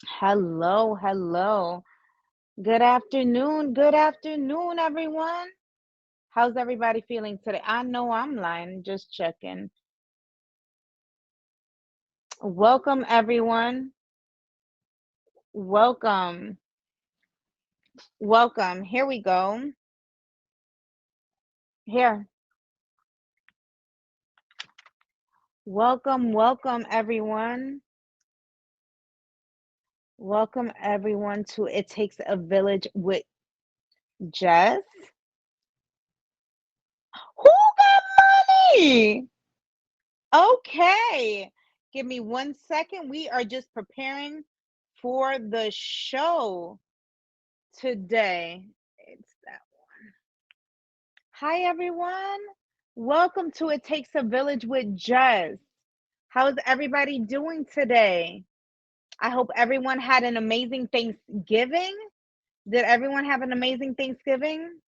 Hello, hello. Good afternoon, everyone. How's everybody feeling today? I know I'm lying, just checking. Welcome, everyone. Welcome, welcome. Here we go. Here. Welcome, everyone. Welcome, everyone, to It Takes a Village with Jess. Who got money? Okay. Give me 1 second. We are just preparing for the show today. It's that one. Hi, everyone. Welcome to It Takes a Village with Jess. How's everybody doing today? I hope everyone had an amazing Thanksgiving. Did everyone have an amazing Thanksgiving?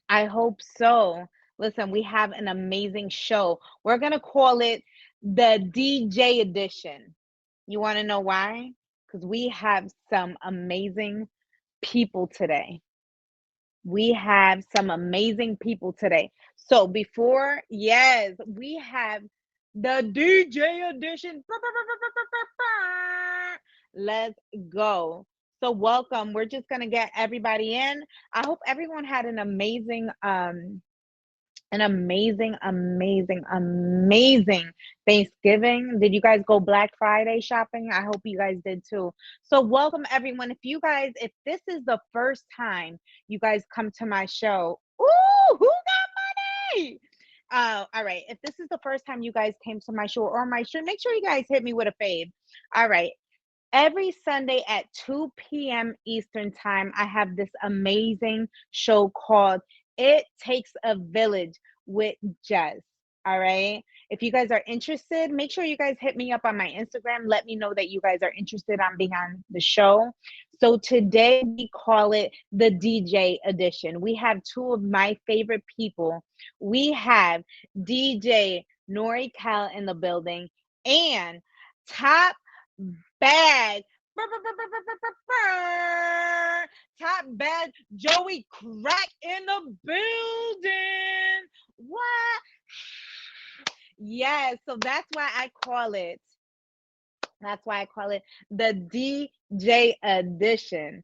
I hope so. Listen, we have an amazing show. We're going to call it the DJ edition. You want to know why? Because we have some amazing people today. We have some amazing people today. So yes, we have the DJ edition. Let's go. So welcome. We're just gonna get everybody in. I hope everyone had an amazing Thanksgiving. Did you guys go Black Friday shopping? I hope you guys did too. So welcome everyone. If this is the first time you guys come to my show, ooh, who got money? All right. If this is the first time you guys came to my show or my show, make sure you guys hit me with a fave. All right. Every Sunday at 2 p.m. Eastern Time, I have this amazing show called It Takes a Village with Jess. All right. If you guys are interested, make sure you guys hit me up on my Instagram. Let me know that you guys are interested on being on the show. So today we call it the DJ edition. We have two of my favorite people. We have DJ NorCal in the building and top bag. Top bag Joey Krakk in the building. What? Yes, so that's why I call it the DJ edition.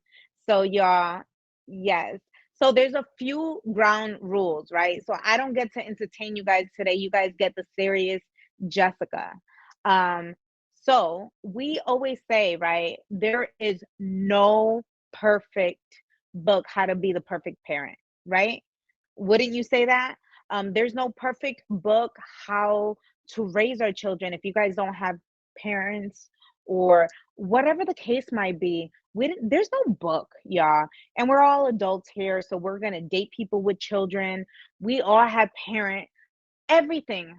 So y'all, yes. So there's a few ground rules, right? So I don't get to entertain you guys today. You guys get the serious Jessica. Um, so we always say, right, there is no perfect book how to be the perfect parent, right? Wouldn't you say that? There's no perfect book how to raise our children if you guys don't have parents or whatever the case might be. There's no book, y'all. And we're all adults here, so we're going to date people with children. We all have parent everything.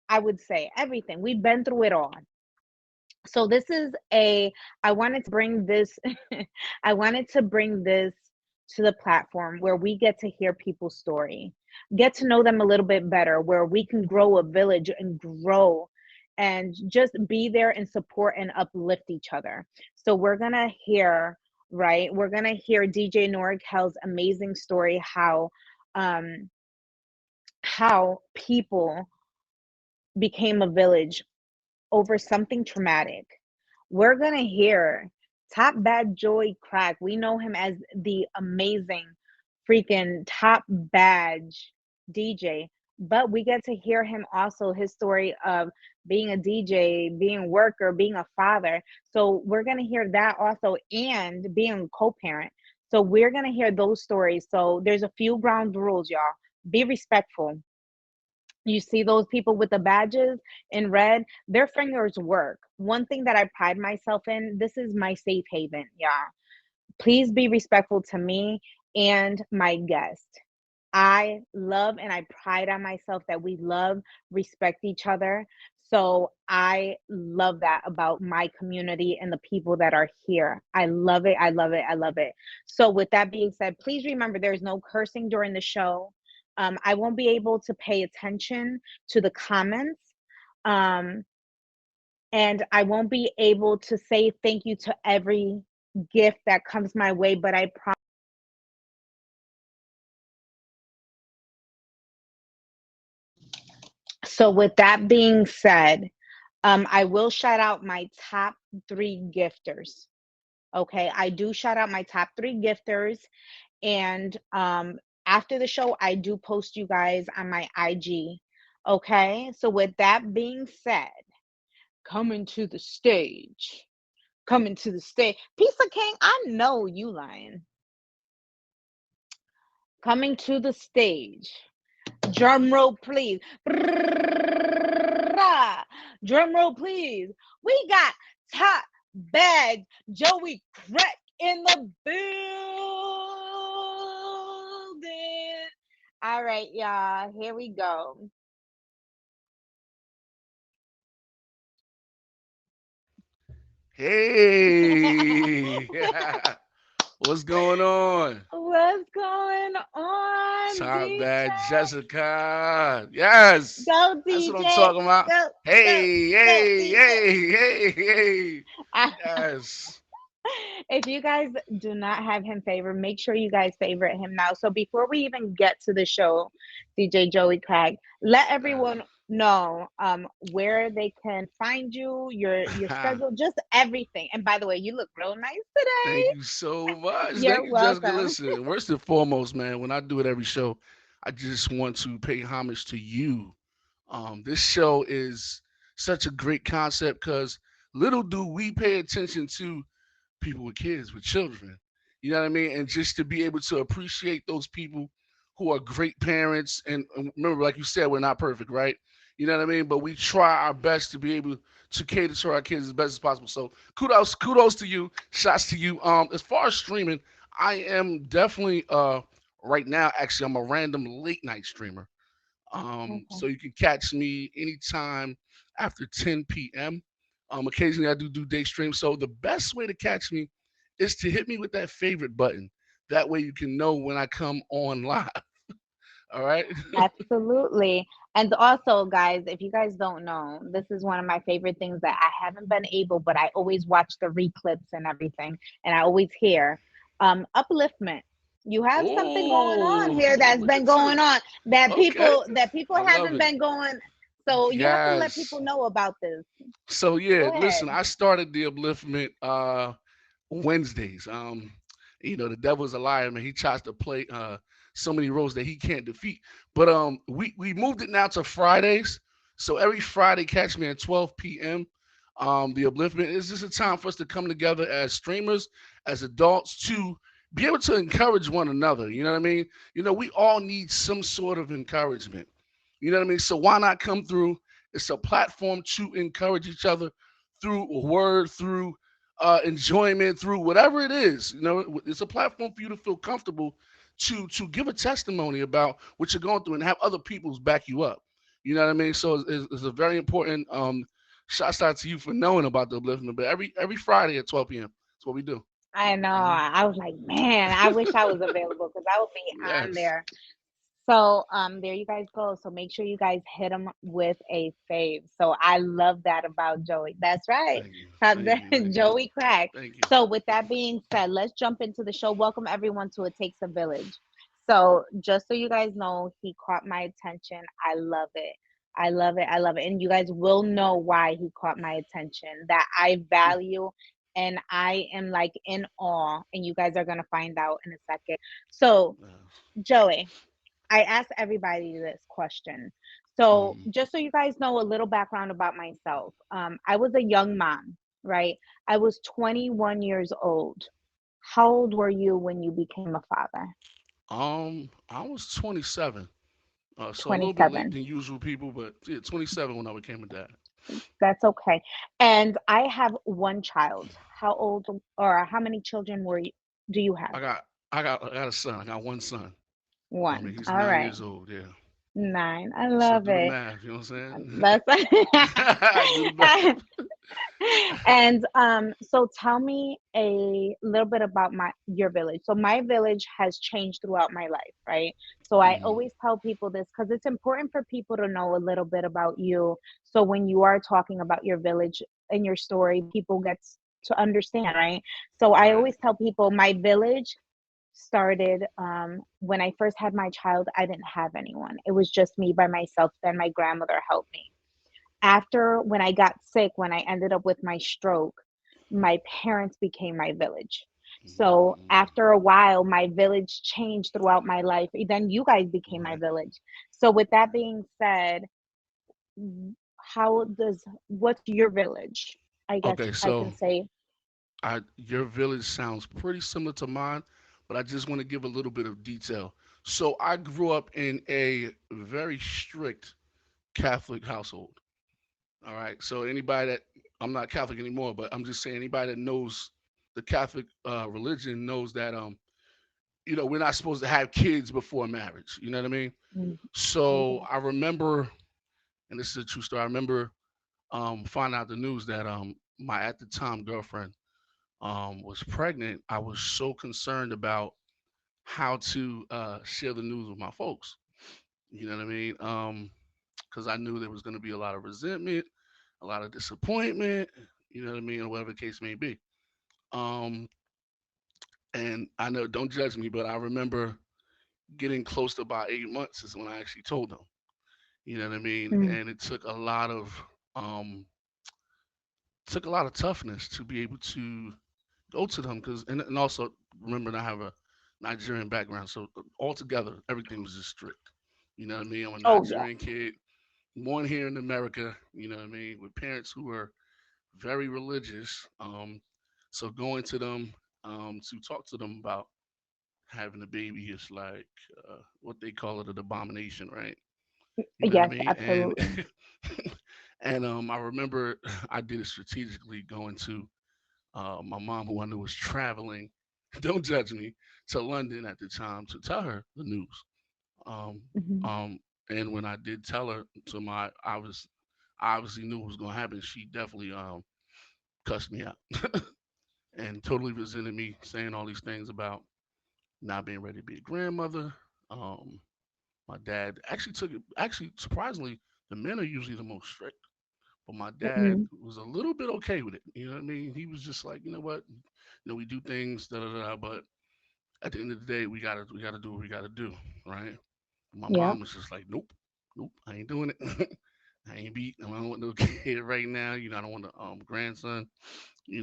I would say everything. We've been through it all. So this is a I wanted to bring this I wanted to bring this to the platform where we get to hear people's story, get to know them a little bit better, where we can grow a village and grow and just be there and support and uplift each other. So we're going to hear, right? We're going to hear DJ NorCal's amazing story um how people became a village over something traumatic. We're going to hear Top Bad Joey Krakk. We know him as the amazing freaking top badge DJ, but we get to hear him also his story of being a DJ, being a worker, being a father. So we're going to hear that also and being a co-parent. So we're going to hear those stories. So there's a few ground rules, y'all. Be respectful. You see those people with the badges in red, their fingers work. One thing that I pride myself in, this is my safe haven, yeah. Please be respectful to me and my guest. I love and I pride on myself that we love, respect each other. So I love that about my community and the people that are here. I love it. I love it. I love it. So with that being said, please remember there's no cursing during the show. I won't be able to pay attention to the comments. Um, and I won't be able to say thank you to every gift that comes my way, but I promise. So, with that being said, I will shout out my top three gifters. Okay, I do shout out my top three gifters, and after the show, I do post you guys on my IG. Okay, so with that being said, coming to the stage, coming to the stage, Pizza King, I know you lying. Coming to the stage, drum roll, please. Drum roll, please. We got top bag Joey Krakk in the building. All right, y'all. Here we go. Hey, what's going on? What's going on, Top DJ? bad Jessika. Yes, Go, that's what I'm DJ. talking about. Go, go, Hey, go, hey, DJ. hey, hey, hey. Yes. If you guys do not have him favorite, make sure you guys favorite him now. So before we even get to the show, DJ Joey Craig, let everyone know where they can find you, your schedule, just everything. And by the way, you look real nice Thank today. you so much. Thank You're you, Jessica. welcome. Listen, first and foremost, man, when I do it every show, I just want to pay homage to you. This show is such a great concept because little do we pay attention to people with kids, with children. You know what I mean? And just to be able to appreciate those people who are great parents. And remember, like you said, we're not perfect, right? You know what I mean? But we try our best to be able to cater to our kids as best as possible. So kudos to you. Shots to you. As far as streaming, I am definitely right now, actually, I'm a random late night streamer. Okay. So you can catch me anytime after 10 p.m. Occasionally I do day streams. So the best way to catch me is to hit me with that favorite button. That way you can know when I come on live. All right. Absolutely. And also, guys, if you guys don't know, this is one of my favorite things that I haven't been able, but I always watch the reclips and everything, and I always hear upliftment. You have something going on Oh, here that's look been at going you. on that Okay. people I love haven't it. been going. So you have to let people Yes. know about this. So yeah, Go listen, ahead. I started the upliftment Wednesdays. The devil's a liar, man. He tries to play so many roles that he can't defeat. But we moved it now to Fridays. So every Friday, catch me at 12 p.m. The upliftment is just a time for us to come together as streamers, as adults, to be able to encourage one another. You know what I mean? We all need some sort of encouragement. You know what I mean? So why not come through? It's a platform to encourage each other through a word, through enjoyment, through whatever it is. It's a platform for you to feel comfortable to give a testimony about what you're going through and have other people's back you up. You know what I mean? So it's a very important shout out to you for knowing about the upliftment. But every Friday at 12 p.m. That's what we do. I know. Hmm. I was like, man, I wish I was available because I would be on Yes. there. So there you guys go. So make sure you guys hit him with a fave. So I love that about Joey. That's right. Thank you. Top Thank you. Thank you. Joey Crack. Thank you. So with that being said, let's jump into the show. Welcome everyone to It Takes a Village. So just so you guys know, he caught my attention. I love it. I love it. I love it. And you guys will know why he caught my attention. That I value and I am like in awe. And you guys are gonna find out in a second. So Joey, I ask everybody this question. So, Mhm. just so you guys know a little background about myself, I was a young mom, right? I was 21 years old. How old were you when you became a father? I was 27, so a little bit late 27. than usual people, but yeah, 27 when I became a dad. That's okay. And I have one child. How old or how many children do you have? I got a son. I got one son. One. He's All nine right. years old. Yeah. 9. I So love do the it. math. You know what I'm That's saying? Do the math. and so tell me a little bit about my your village. So my village has changed throughout my life, right? So I Hmm. always tell people this because it's important for people to know a little bit about you. So when you are talking about your village and your story, people get to understand, right? So I Right. always tell people my village started when I first had my child. I didn't have anyone. It was just me by myself. Then my grandmother helped me after when I got sick, when I ended up with my stroke, my parents became my village. So Mm, after a while, my village changed throughout my life. Then you guys became my right. village. So with that Right. being said, how does what's your village? I guess Okay. I can So say. your village sounds pretty similar to mine, but I just want to give a little bit of detail. So I grew up in a very strict Catholic household. All right. So anybody that I'm not Catholic anymore, but I'm just saying anybody that knows the Catholic religion knows that we're not supposed to have kids before marriage. You know what I mean? Mm, So okay. I remember, and this is a true story. I remember finding out the news that my at the time girlfriend was pregnant. I was so concerned about how to share the news with my folks. You know what I mean? Because I knew there was going to be a lot of resentment, a lot of disappointment. You know what I mean, or whatever the case may be. Um, and I know, don't judge me, but I remember getting close to about 8 months is when I actually told them. You know what I mean? Mm, And it um, took a lot of toughness to be able to go to them because and also remember I have a Nigerian background, so altogether everything was just strict. You know what I mean? I'm a oh yeah. Nigerian kid, born here in America. You know what I mean? With parents who were very religious. So going to them to talk to them about having a baby is like what they call it an abomination, right? You know what I Yes, mean? And absolutely. and I remember I did it strategically going to my mom, who I knew was traveling, don't judge me, to London at the time to tell her the news. Um, Hmm. and when I did tell her, I obviously knew what was going to happen. She definitely cussed me out and totally resented me, saying all these things about not being ready to be a grandmother. Um, my dad actually took it. Actually, surprisingly, the men are usually the most strict. But my dad Hmm. was a little bit okay with it. You know what I mean? He was just like, you know what? We do things, da da da. But at the end of the day, we gotta do what we gotta do, right? My Yep. mom was just like, nope, nope, I ain't doing it. I don't want no kid right now. I don't want a grandson. It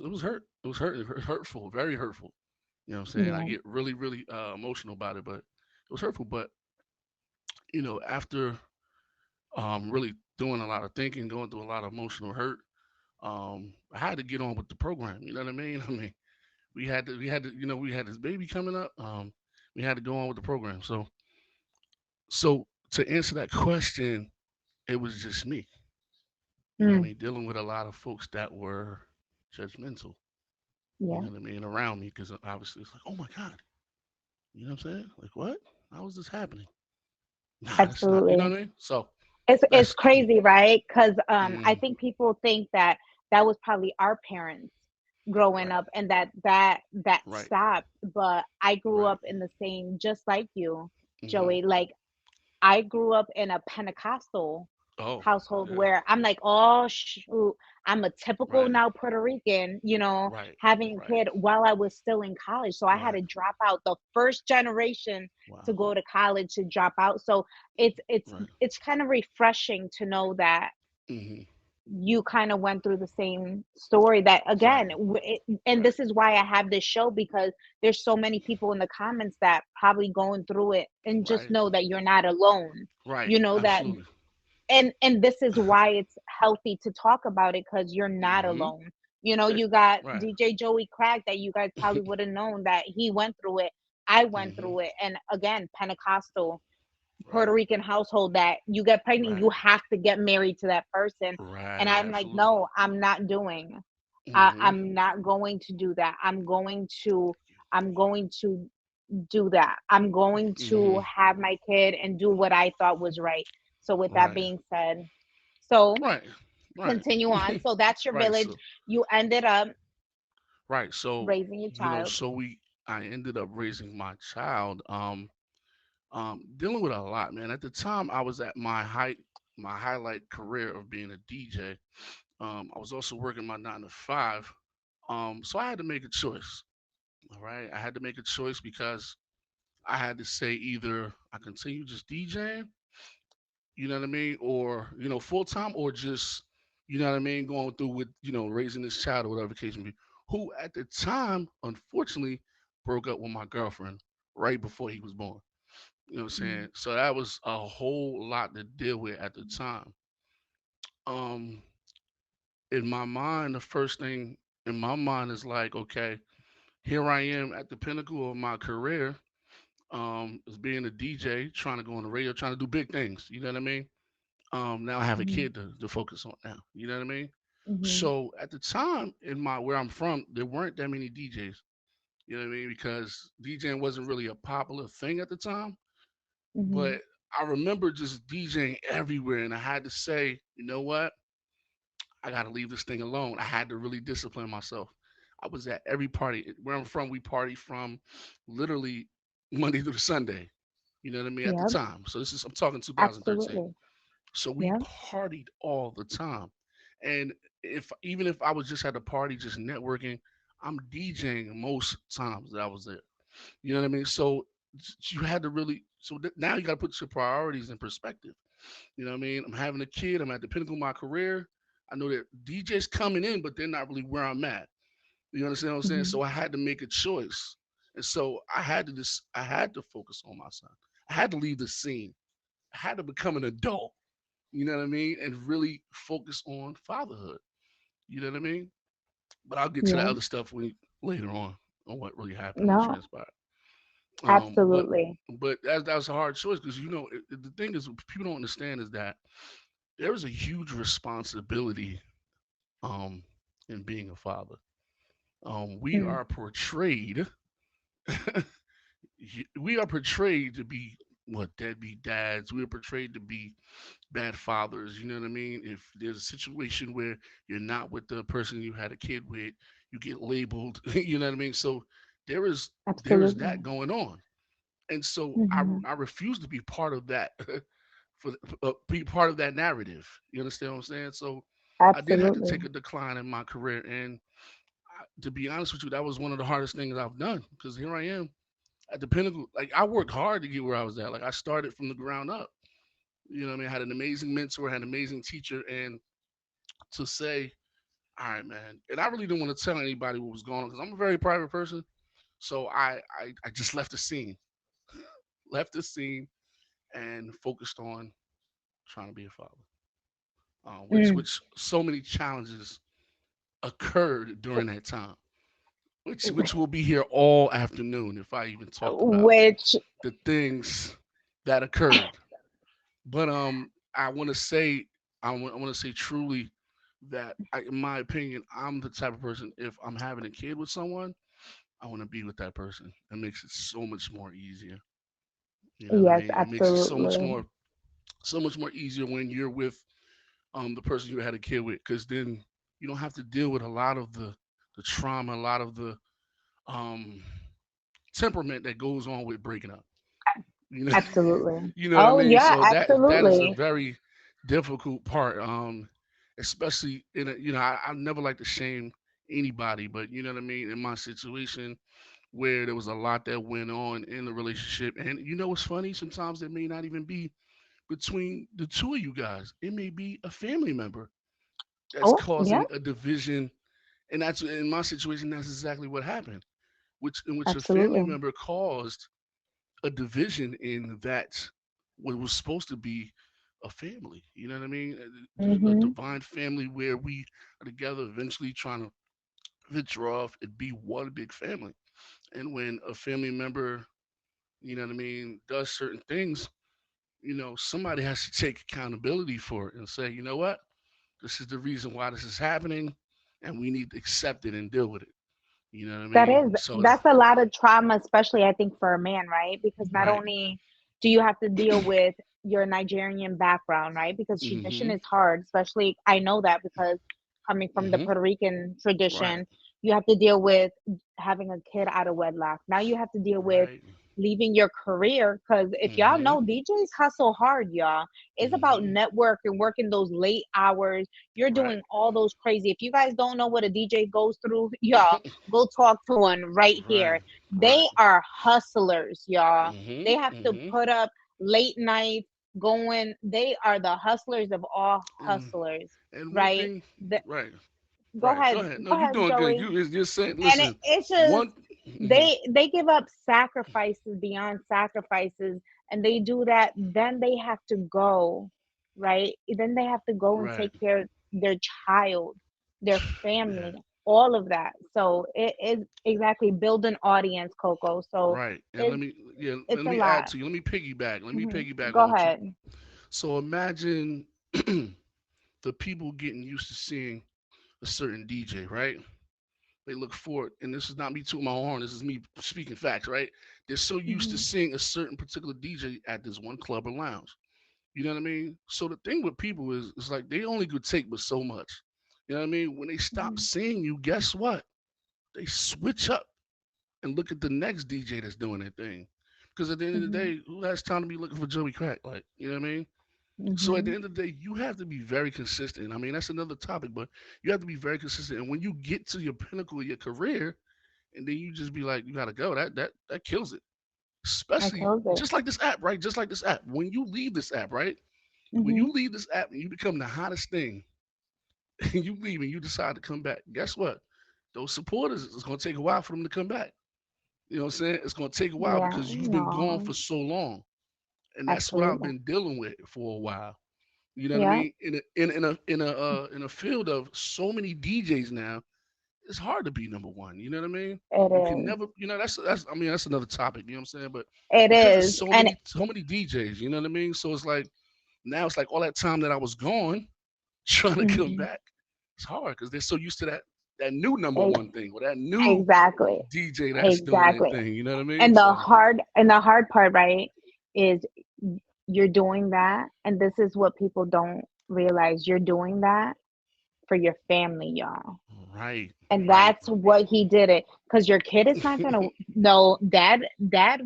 was hurtful, very hurtful. You know what I'm saying? I Yeah. get really, really emotional about it, but it was hurtful. But after really doing a lot of thinking, going through a lot of emotional hurt, I had to get on with the program. You know what I mean? I mean, we had this baby coming up. We had to go on with the program. So to answer that question, it was just me. You know what I Mm, mean? Dealing with a lot of folks that were judgmental. You yeah. know what I mean? Around me, because obviously it's like, oh my god, you know what I'm saying? Like what? How is this happening? Nah, that's not. You know Absolutely. what I mean? So It's that's crazy, right? Because I mm, think people think that that was probably our parents growing right, up, and that right, stopped. But I grew right. up in the same, just like you, Hmm. Joey. Like I grew up in a Pentecostal Oh, household yeah, where I'm like, oh shoot, I'm a typical right, now Puerto Rican, right, having a right, kid while I was still in college. So I had right. to drop out the first generation to Wow. go to college to drop out. So it's it's Right. it's kind of refreshing to know that Hmm. you kind of went through the same story that again Exactly. and Right. this is why I have this show because there's so many people in the comments that probably going through it and just Right. know that you're not alone, Right. you know that Absolutely. and this is why it's healthy to talk about it because you're not Hmm. alone. Right. You got Right. DJ Joey Crack that you guys probably would have known that he went through it. I went Hmm. through it. And again, Pentecostal Puerto Right. Rican household that you get pregnant, you Right. have to get married to that person. And Right. I'm like, Absolutely. no, I'm not doing. Hmm. I'm not going to do that. I'm going to do that. I'm going to Hmm. have my kid and do what I thought was right. So with that Right. being said, so Right. Right. continue on. So that's your Right. village. So You ended up right. So raising your child. so I ended up raising my child. Dealing with a lot, man. At the time, I was at my highlight career of being a DJ. I was also working my 9 to 5. So I had to make a choice. All right, I had to make a choice because I had to say either I continue just DJing, you know what I mean, or full time, or just what I mean, going through with raising this child or whatever the case may be. Who at the time, unfortunately, broke up with my girlfriend right before he was born. You know what I'm saying? Mm, So that was a whole lot to deal with at the time. Um, in my mind, the first thing in my mind is like, okay, here I am at the pinnacle of my career, as being a DJ, trying to go on the radio, trying to do big things. You know what I mean? Now I have a mhm, kid to focus on now. You know what I mean? mhm, So at the time in my where I'm from, there weren't that many DJs. You know what I mean? Because DJing wasn't really a popular thing at the time. mhm. But I remember just DJing everywhere, and I had to say, you know what? I got to leave this thing alone. I had to really discipline myself. I was at every party. Where I'm from, we party from literally Monday through Sunday. You know what I mean? At the Yep, time. So this is, I'm talking 2013. absolutely. So we Yep. partied all the time. And even if I was just at a party, just networking, I'm DJing most times that I was there. You know what I mean? So you had to really, now you got to put your priorities in perspective. You know what I mean? I'm having a kid. I'm at the pinnacle of my career. I know that DJs coming in, but they're not really where I'm at. You understand what I'm saying? Mhm, So I had to make a choice, and so I had to focus on my son. I had to leave the scene. I had to become an adult. You know what I mean? And really focus on fatherhood. You know what I mean? But I'll get to the yep. other stuff later on what really happened, what No, transpired. Um, but absolutely. that was a hard choice because the thing is, what people don't understand is that there is a huge responsibility um in being a father. We Mm, are portrayed we are portrayed to be what deadbeat dads. We are portrayed to be bad fathers. You know what I mean? If there's a situation where you're not with the person you had a kid with, you get labeled. You know what I mean? So there is there is that absolutely. going on, and so Mhm, I refuse to be part of that. Be part of that narrative. You understand what I'm saying? So I did have to take absolutely. a decline in my career, and to be honest with you, that was one of the hardest things I've done because here I am at the pinnacle. Like I worked hard to get where I was at. Like I started from the ground up. You know what I mean? I had an amazing mentor, had an amazing teacher, and to say, all right, man, and I really didn't want to tell anybody what was going on because I'm a very private person. So I just left the scene, and focused on trying to be a father. Mm, Which so many challenges occurred during that time, which will be here all afternoon if I even talked about which the things that occurred. But I want to say I want to say truly that in my opinion, I'm the type of person if I'm having a kid with someone, I want to be with that person. It makes it so much more easier. You know what I yes, mean? It makes it absolutely. so much more easier when you're with the person you had a kid with, because then you don't have to deal with a lot of the trauma, a lot of the um temperament that goes on with breaking up. You know, Absolutely. you know what I Oh mean. yeah, So that is a absolutely. very difficult part. Especially in a I never like to shame anybody, but you know what I mean. In my situation, where there was a lot that went on in the relationship, and what's funny? Sometimes it may not even be between the two of you guys. It may be a family member that's Oh yeah, causing a division, and that's in my situation. That's exactly what happened, in which a family absolutely. member caused a division in that what was supposed to be a family. You know what I mean? A Mhm. divine family where we are together, eventually trying to venture off and be one big family. And when a family member, you know what I mean, does certain things, somebody has to take accountability for it and say, you know what, this is the reason why this is happening, and we need to accept it and deal with it. You know what I That mean? is, So that's a lot of trauma, especially I think for a man, right? Because not right. only do you have to deal with your Nigerian background, right? Because tradition Mhm. is hard, especially I know that because coming from the Mhm. Puerto Rican Right. tradition, you have to deal with having a kid out of wedlock. Now you have to deal with Right. leaving your career because if y'all Mhm. know DJs hustle hard, y'all. It's about Mhm. network and working those late hours. You're Right. doing all those crazy. If you guys don't know what a DJ goes through, y'all go talk to one right Right. here. Right. They are hustlers, y'all. They Mhm. have to Mhm. put up late nights going. They are the hustlers of all And hustlers, and one right? thing, The, right. go Right. Go ahead, ahead. No, go you're ahead, doing good. Joey. You is just saying. And Listen, it's just one. Mhm. they give up sacrifices beyond sacrifices, and they do that. Then they have to go, right? Then they have to go and Right. take care of their child, their Yeah. family, all of that. So it is exactly build an audience, Coco. So Right. And it's let me, yeah, let it's a me add lot. to you. Let me piggyback. Let me piggyback Go on what you. ahead. So imagine the people getting used to seeing a certain DJ, right? They look forward, and this is not me tooting my horn. This is me speaking facts, right? They're so used to Hmm. seeing a certain particular DJ at this one club or lounge. You know what I mean? So the thing with people is, it's like they only could take but so much. You know what I mean? When they stop Hmm. seeing you, guess what? They switch up and look at the next DJ that's doing their thing. Because at the end of the Hmm. day, who has time to be looking for Joey Crack? Like, you know what I mean? So at the Hmm. end of the day, you have to be very consistent. I mean, that's another topic, but you have to be very consistent. And when you get to your pinnacle of your career, and then you just be like, you gotta go. That kills it. I Especially killed it. just like this app, right? Just like this app. When you leave this app, right? When Hmm. you leave this app and you become the hottest thing, and you leave and you decide to come back, guess what? Those supporters, it's gonna take a while for them to come back. You know what I'm saying? It's gonna take a while Yeah. because you've been gone No. for so long. And that's what I've Absolutely. been dealing with for a while. You know what I Yeah. mean? In a field of so many DJs now, it's hard to be number one. You know what I mean? It You can is. never, that's I mean that's another topic. You know what I'm saying? But It because there's is. so And many DJs, you know what I mean? So it's like now it's like all that time that I was gone trying to come mhm. back, it's hard because they're so used to that new number one thing or that new Exactly. DJ that's doing their Exactly. thing. You know what I mean? So And the hard part, right, is you're doing that, and this is what people don't realize. You're doing that for your family, y'all. right, And right. that's what he did it. Because your kid is not gonna know dad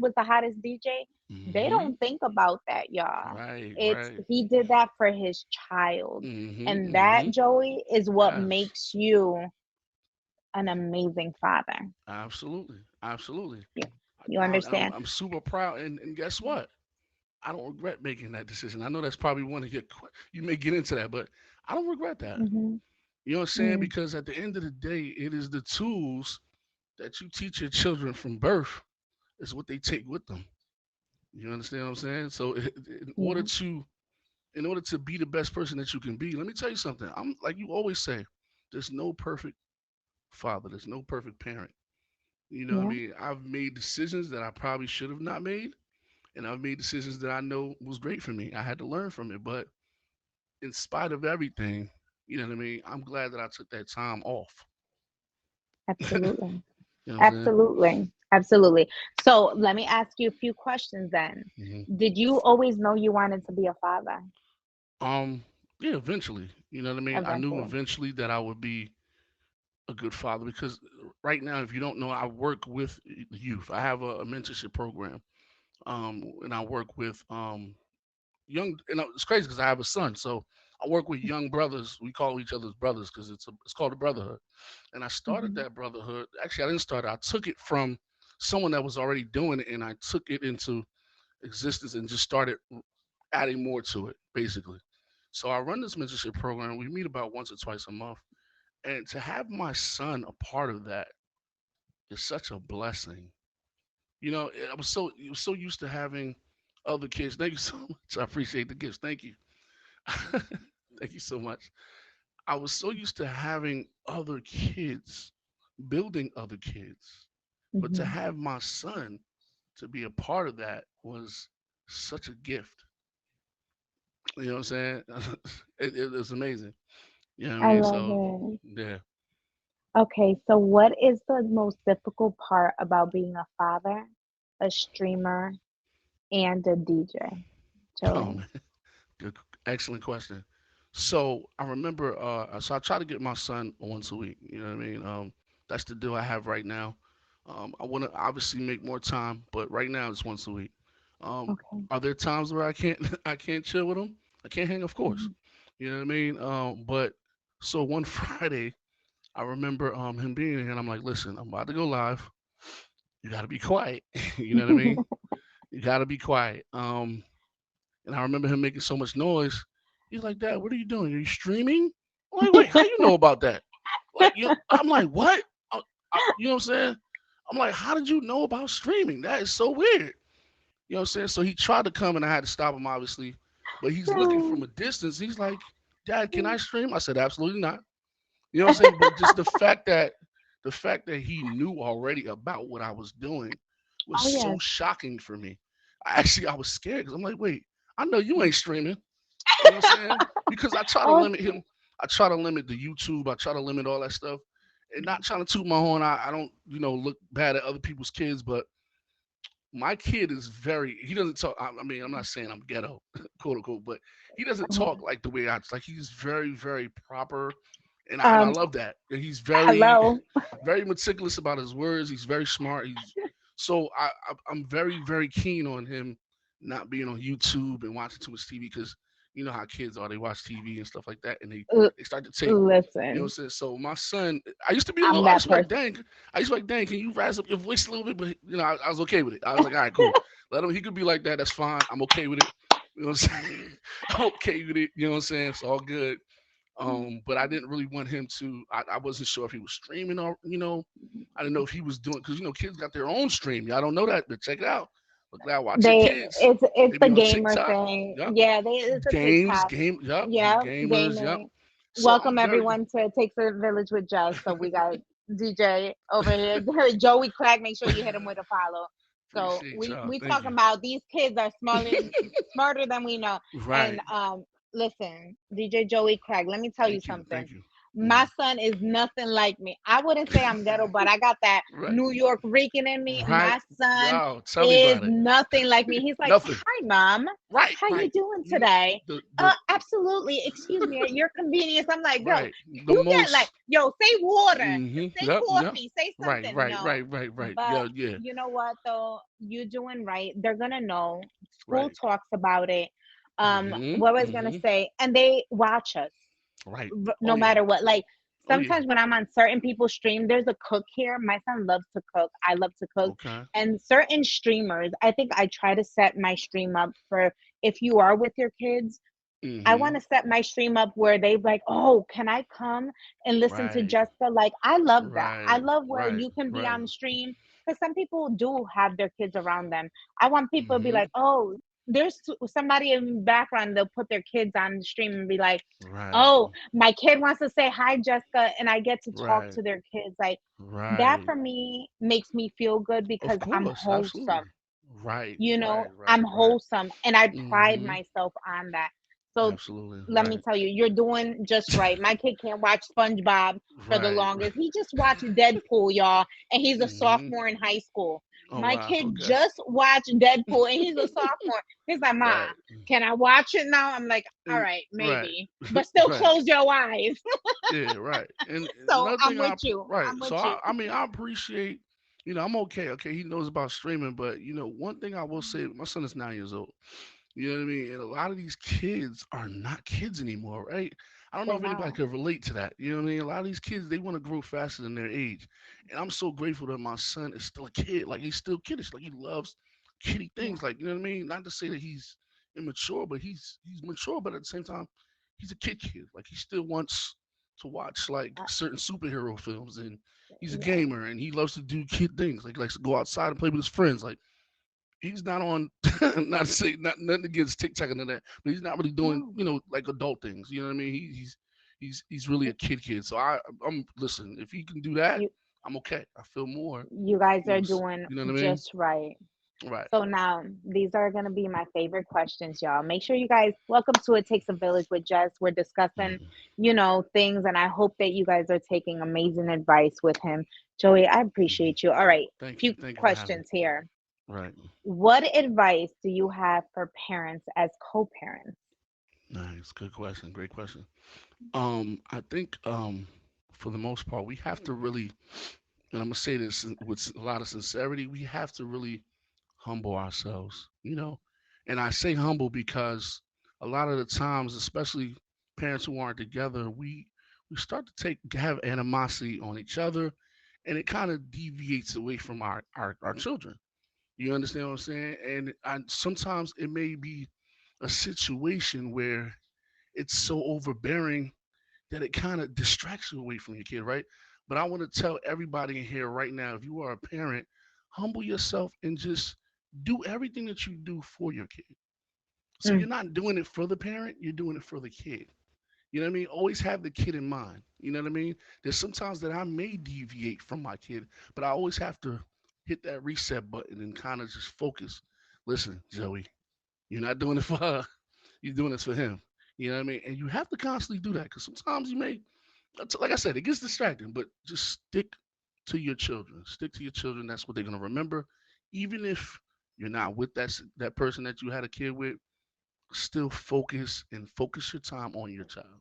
was the hottest DJ. They hmm don't think about that, y'all. Right, It's right. he did that for his child. And Hmm. that, Joey, is what Yes, makes you an amazing father. absolutely, absolutely. You, you understand? I'm super proud, and guess what? I don't regret making that decision. I know that's probably one of your you may get into that, but I don't regret that. Mhm. You know what I'm saying? Mm. Because at the end of the day, it is the tools that you teach your children from birth is what they take with them. You understand what I'm saying? So Yeah. in order to be the best person that you can be, let me tell you something. I'm like you always say, there's no perfect father, there's no perfect parent. You know what I Yeah. mean? I've made decisions that I probably should have not made, and I've made decisions that I know was great for me. I had to learn from it, but in spite of everything, you know what I mean? I'm glad that I took that time off. You know Absolutely. what I'm saying? Absolutely. Absolutely. So let me ask you a few questions then. Hmm. Did you always know you wanted to be a father Um, yeah, eventually, you know what I mean? I knew eventually? eventually that I would be a good father because right now, if you don't know, I work with youth. I have a mentorship program, and I work with young. And it's crazy because I have a son, so I work with young brothers. We call each other's brothers because it's called a brotherhood. And I started Hmm. that brotherhood. Actually, I didn't start it. I took it from someone that was already doing it, and I took it into existence and just started adding more to it, basically. So I run this mentorship program. We meet about once or twice a month, and to have my son a part of that is such a blessing. You know, I was so used to having other kids. Thank you so much. I appreciate the gifts. Thank you. Thank you so much. I was so used to having other kids, building other kids, but to Hmm. have my son to be a part of that was such a gift. You know what I'm saying? It was amazing. You know what I I mean? love So it. yeah. Okay, so what is the most difficult part about being a father, a streamer, and a DJ, Oh Joey? man, good, excellent question. So I remember, so I try to get my son once a week. You know what I mean? That's the deal I have right now. I want to obviously make more time, but right now it's once a week. Okay. Are there times where I can't I can't chill with him? I can't hang, of course. Mhm. You know what I mean? But so one Friday, I remember him being here, and I'm like, listen, I'm about to go live. You got to be quiet. You know what I mean? You got to be quiet. And I remember him making so much noise. He's like, Dad, what are you doing? Are you streaming? I'm like, wait, how you know about that? Like, I'm like, what? You know what I'm saying? I'm like, how did you know about streaming? That is so weird. You know what I'm saying? So he tried to come and I had to stop him, obviously. But he's looking from a distance. He's like, Dad, can I stream? I said, absolutely not. You know what I'm saying? But just the fact that he knew already about what I was doing was Oh so yes. shocking for me. I was scared because I'm like, wait, I know you ain't streaming. You know what I'm saying? Because I try to Oh, limit him. I try to limit the YouTube. I try to limit all that stuff. And not trying to toot my horn. I don't, look bad at other people's kids, but my kid is very he doesn't talk. I mean, I'm not saying I'm ghetto, quote unquote, but he doesn't talk like the way I like. He's very, very proper, and I um, love that. And he's very hello. very meticulous about his words. He's very smart. I'm very, very keen on him not being on YouTube and watching too much TV because you know how kids are. They watch TV and stuff like that, and L- they start to take. You know what listen, I'm saying? So my son, I used to be a I'm little. I that used to be like, person. dang. I used to be like, dang. Can you rise up your voice a little bit? But I was okay with it. I was like, all right, cool. Let him. He could be like that. That's fine. I'm okay with it. You know what I'm saying? I'm okay with it. You know what I'm saying? It's all good. But I didn't really want him to. I wasn't sure if he was streaming or I didn't know if he was doing because kids got their own stream. Y'all don't know that, but check it out. Look now, watch your They kids. it's They the be on gamer TikTok. thing. Yup. Yeah, it's a Games, TikTok. game. Yup. Yeah, Gamers. Yup. gaming. So I'm Welcome very everyone to It Takes a Village with Jess. So we got DJ over here. Joey Crack, make sure you hit him with a follow. So appreciate we y'all. we Thank talking you. about these kids are smarter than we know. And Right. listen, DJ Joey Crack, let me tell you Thank you. something. Thank you. My Mhm. son is nothing like me. I wouldn't say I'm ghetto, but I got that Right. New York Rican in me. Right. My son Yo, tell me is about it. nothing like me. He's like, Nothing. "Hi, mom. Right. How you Right. doing You know today?" the Absolutely. Excuse me, at your convenience. I'm like, yo, right. The you get like, most. yo, say water, say Yep. Yep. coffee, say Right. something. Right. No. Right. Right. Right. But Yeah. Yeah. you know what though? You're doing right. They're gonna know. School Right. talks about it. Mhm. What was I gonna Mhm. say? And they watch us Right. Oh no yeah. matter what. Like Oh yeah. sometimes when I'm on certain people's stream, there's a cook here. My son loves to cook. I love to cook. Okay. And certain streamers, I think I try to set my stream up for if you are with your kids, I want Mhm. to set my stream up where they like, oh, can I come and listen to Right. Jessica? Like, I love that. I Right. love where Right. you can be Right. on stream because some people do have their kids around them. I want people to be like, Mhm. oh, there's somebody in the background. They'll put their kids on the stream and be like, Right. oh, my kid wants to say hi, Jessica, and I get to talk Right. to their kids. Like, that Right. for me makes me feel good Of because I'm course. wholesome. Absolutely. Right. You know, Right. Right. I'm Right. wholesome and I pride Mhm. myself on that. So Absolutely. let me Right. tell you, you're doing just right. My kid can't watch SpongeBob for the Right. longest. He just watched Deadpool, y'all, and he's a Mhm. sophomore in high school. Oh My wow. kid Okay. just watched Deadpool and he's a sophomore. He's like, Ma, Right. can I watch it now? I'm like, all Mm, right, right. maybe. But still Right. close your eyes. Yeah, right. And So another I'm thing with you. right. I'm So with you. I mean I appreciate I'm okay. Okay, he knows about streaming, but one thing I will say, my son is 9 years old. You know what I mean? And a lot of these kids are not kids anymore, right? I don't know They're if anybody not. could relate to that. You know what I mean? A lot of these kids, they want to grow faster than their age. And I'm so grateful that my son is still a kid. Like, he's still kiddish. Like, he loves kiddie Yeah. things. Like, you know what I mean? Not to say that he's immature, but he's mature, but at the same time, he's a kid. Like, he still wants to watch, like, Uh, certain superhero films. And he's a yeah. gamer, and he loves to do kid things. Like, he likes to go outside and play with his friends. Like, he's not on not to say not nothing against TikTok and all that, but he's not really doing, No. like adult things. You know what I mean? He's really a kid. So I'm listen, if he can do that, You I'm okay. I feel more you guys are s- doing you know what I mean? just right. Right. So now these are going to be my favorite questions, y'all. Make sure you guys welcome to It Takes a Village with Jess. We're discussing, Mhm. things, and I hope that you guys are taking amazing advice with him. Joey, I Mhm. appreciate you. All right, Thank you. few Thank you for having me. questions here. Right. What advice do you have for parents as co-parents? Nice. Good question. Great question. I think for the most part, we have to really, and I'm gonna say this with a lot of sincerity, we have to really humble ourselves, And I say humble because a lot of the times, especially parents who aren't together, we start to have animosity on each other, and it kind of deviates away from our children. You understand what I'm saying? And sometimes it may be a situation where it's so overbearing that it kind of distracts you away from your kid, right? But I want to tell everybody in here right now, if you are a parent, humble yourself and just do everything that you do for your kid. So you're Mm, not doing it for the parent, you're doing it for the kid. You know what I mean? Always have the kid in mind. You know what I mean? There's sometimes that I may deviate from my kid, but I always have to hit that reset button and kind of just focus. Listen, Joey, you're not doing it for her. You're doing this for him. You know what I mean? And you have to constantly do that because sometimes you may, like I said, it gets distracting, but just stick to your children. Stick to your children. That's what they're going to remember. Even if you're not with that person that you had a kid with, still focus your time on your child.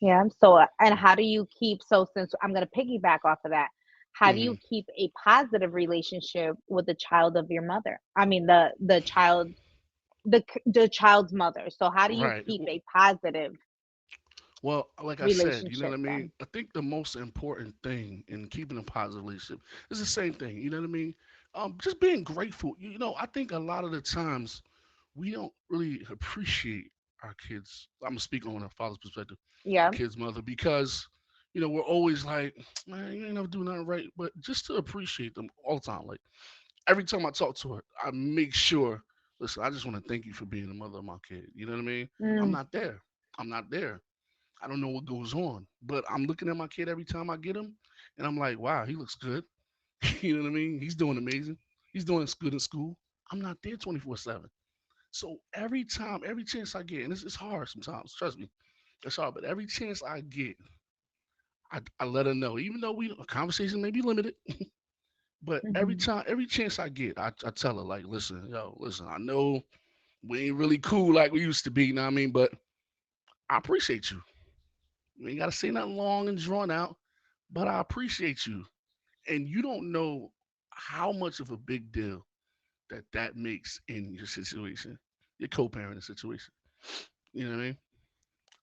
yeah. So, and how do you keep? So, since I'm going to piggyback off of that, how do Hmm. you keep a positive relationship with the child of your mother? I mean, the child's mother. So, how do you Right. keep a positive Well, like I said, you know what relationship I mean? then? I think the most important thing in keeping a positive relationship is the same thing. You know what I mean? Just being grateful. I think a lot of the times we don't really appreciate our kids. I'm gonna speak on a father's perspective, a Yeah. kid's mother, because we're always like, man, you ain't never do nothing right. But just to appreciate them all the time. Like every time I talk to her, I make sure, listen, I just want to thank you for being the mother of my kid. You know what I mean? I'm Mm, not there. I'm not there. I don't know what goes on, but I'm looking at my kid every time I get him, and I'm like, wow, he looks good. You know what I mean? He's doing amazing. He's doing good in school. I'm not there 24/7. So every time, every chance I get, and it's hard sometimes, trust me, it's hard, but every chance I get, I let her know, even though a conversation may be limited, but mhm. every chance I get, I tell her, like, listen, yo, listen, I know we ain't really cool like we used to be, you know what I mean? But I appreciate you. You ain't got to say nothing long and drawn out, but I appreciate you. And you don't know how much of a big deal that makes in your situation, your co-parenting situation. You know what I mean?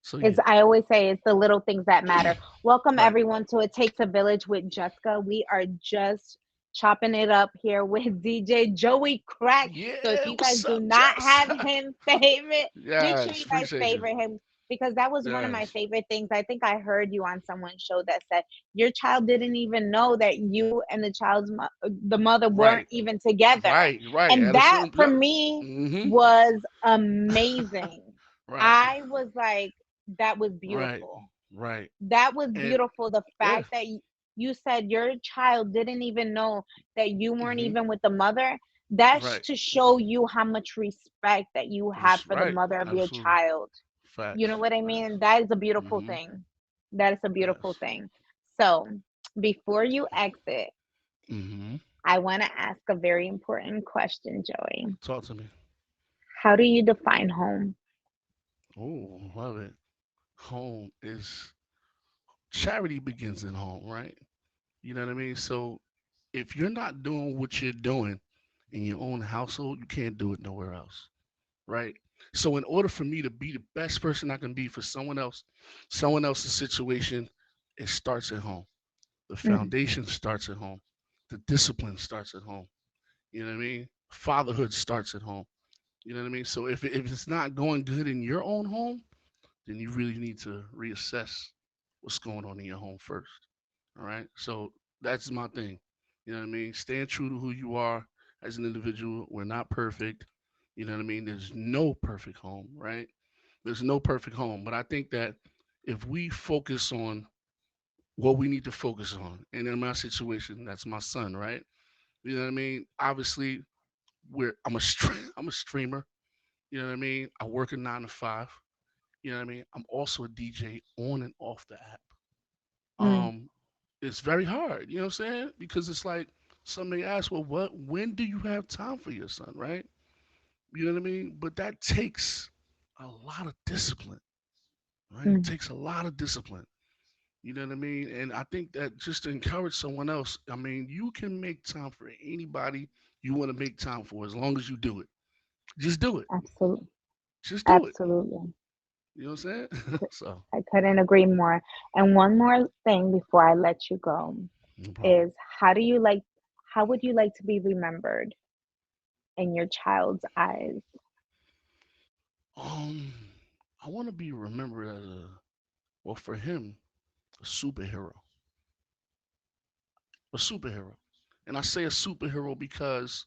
So It's yeah. I always say it's the little things that matter. Welcome Right. everyone to It Takes a Village with Jessica. We are just chopping it up here with DJ Joey Krakk. So if Yeah. you guys What's do up, not Jess? have him favorite, make sure Yes. you guys Appreciate you. favorite him because that was one of my Yes. favorite things. I think I heard you on someone's show that said your child didn't even know that you and the mother weren't Right. even together. Right. Right. And At a that certain. for Yep. me Mm-hmm. was amazing. Right. I was like, that was Right. beautiful. Right. That was And beautiful. The yeah. fact that you said your child didn't even know that you weren't Mm-hmm. even with the mother, that's Right. to show you how much respect that you have That's for the right. mother of your Absolutely. child. You know Facts. what I Facts. mean? That is a beautiful Mm-hmm. thing. That is a beautiful Yes. thing. So, before you exit, Mm-hmm. I want to ask a very important question, Joey. Talk to me. How do you define home? Oh, love it. Home is charity begins in home, right? You know what I mean? So if you're not doing what you're doing in your own household, you can't do it nowhere else, right? So in order for me to be the best person I can be for someone else, someone else's situation, it starts at home. The Mm, foundation starts at home. The discipline starts at home. You know what I mean? Fatherhood starts at home. You know what I mean? So if it's not going good in your own home, then you really need to reassess what's going on in your home first. All right. So that's my thing. You know what I mean? Staying true to who you are as an individual. We're not perfect. You know what I mean? There's no perfect home, right? There's no perfect home. But I think that if we focus on what we need to focus on, and in my situation, that's my son, right? You know what I mean? Obviously, I'm a streamer. You know what I mean? I work a 9 to 5. You know what I mean? I'm also a DJ on and off the app. Mm, Um, it's very hard. You know what I'm saying? Because it's like somebody asks, well, when do you have time for your son, right? You know what I mean? But that takes a lot of discipline, right? It mm, takes a lot of discipline. You know what I mean? And I think that just to encourage someone else, I mean, you can make time for anybody you want to make time for as long as you do it. Just do it. absolutely. Just do it. Absolutely. You know what I'm saying? So, I couldn't agree more. And one more thing before I let you go no problem. is how would you like to be remembered in your child's eyes? Um, I want to be remembered as well, for him, a superhero. A superhero. And I say a superhero because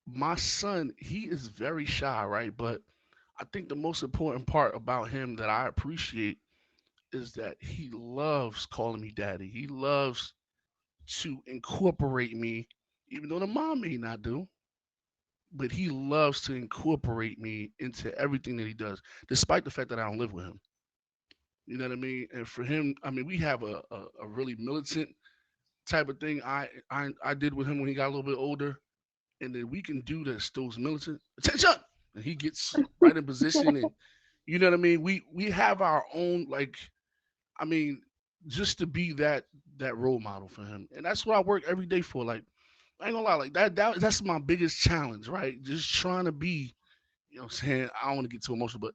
my son, he is very shy, right? But I think the most important part about him that I appreciate is that he loves calling me daddy. He loves to incorporate me, even though the mom may not do, but he loves to incorporate me into everything that he does, despite the fact that I don't live with him. You know what I mean? And for him, I mean, we have a really militant type of thing I did with him when he got a little bit older. And then we can do this, those militant attention. And he gets right in position, and you know what I mean? We have our own, like, I mean, just to be that role model for him. And that's what I work every day for. Like, I ain't gonna lie, like that's my biggest challenge, right? Just trying to be, you know what I'm saying? I don't want to get too emotional, but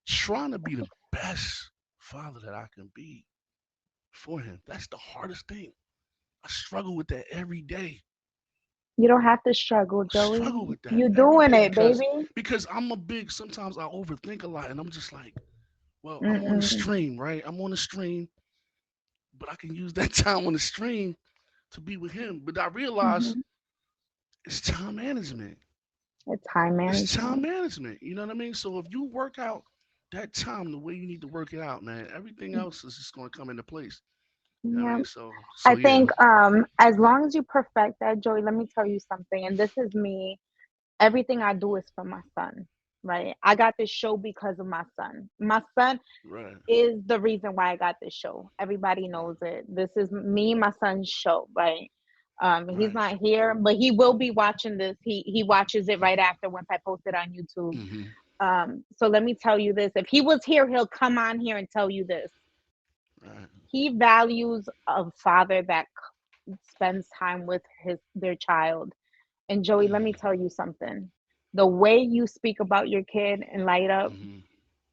trying to be the best father that I can be for him. That's the hardest thing. I struggle with that every day. You don't have to struggle, I struggle Joey. with that You every doing day it, because baby. I'm a big, sometimes I overthink a lot, and I'm just like, well, I'm on the Mm-mm. stream, right? I'm on the stream, but I can use that time on the stream to be with him. But I realize Hmm. it's time management. It's time It's time management. management. You know what I mean? So if you work out that time the way you need to work it out, man, everything else is just going to come into place. You know what I Yeah. mean? So I yeah. think as long as you perfect that, Joey, let me tell you something. And this is me. Everything I do is for my son, right? I got this show because of my son. My son Right. is the reason why I got this show. Everybody Right. knows it. This is me, my son's show, right? He's Right. not here, but he will be watching this. He watches it right after once I post it on YouTube. Mm-hmm. So let me tell you this. If he was here, he'll come on here and tell you this. Right. He values a father that spends time with their child. And Joey, let me Mm-hmm. tell you something. The way you speak about your kid and light up, Mm-hmm.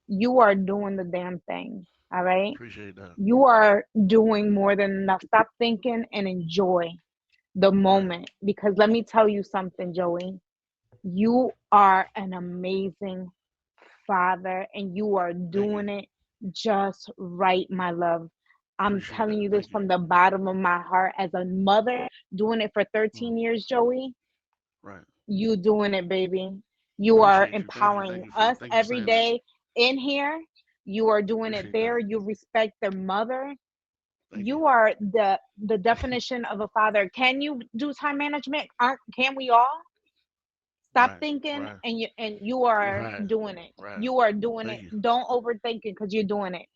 you are doing the damn thing. All right. Appreciate that. You are doing more than enough. Stop thinking and enjoy the Right. moment. Because let me tell you something, Joey. You are an amazing father and you are Thank you. doing it just right, my love. I'm Appreciate telling that. you this Thank you. from the bottom of my heart as a mother doing it for Mm. 13 years, Joey. Right. You doing it, baby. You are Appreciate you. Thank you. empowering Thank you for us thank you for every saying that. day in here. You are doing it Appreciate that. there. You respect their mother. Thank you. You are the definition of a father. Can you do time management? Aren't can we all? Stop Right. thinking Right. and you are Right. doing it. Right. You are doing Thank it. you. Don't overthink it because you're doing it.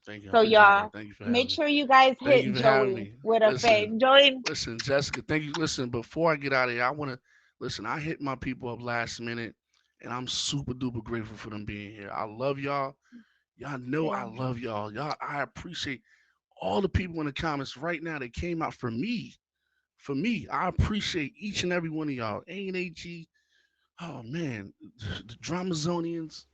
Thank you. I So appreciate y'all that. Thank you for having make me. sure you guys Thank hit you for having Joey me. with a face. Listen, Joey, listen, Jessica. Thank you. Listen, before I get out of here, I want to listen. I hit my people up last minute, and I'm super duper grateful for them being here. I love y'all. Y'all know I same. love y'all. Y'all, I appreciate all the people in the comments right now that came out for me. For me, I appreciate each and every one of y'all. A&AG, oh man, the Dramazonians,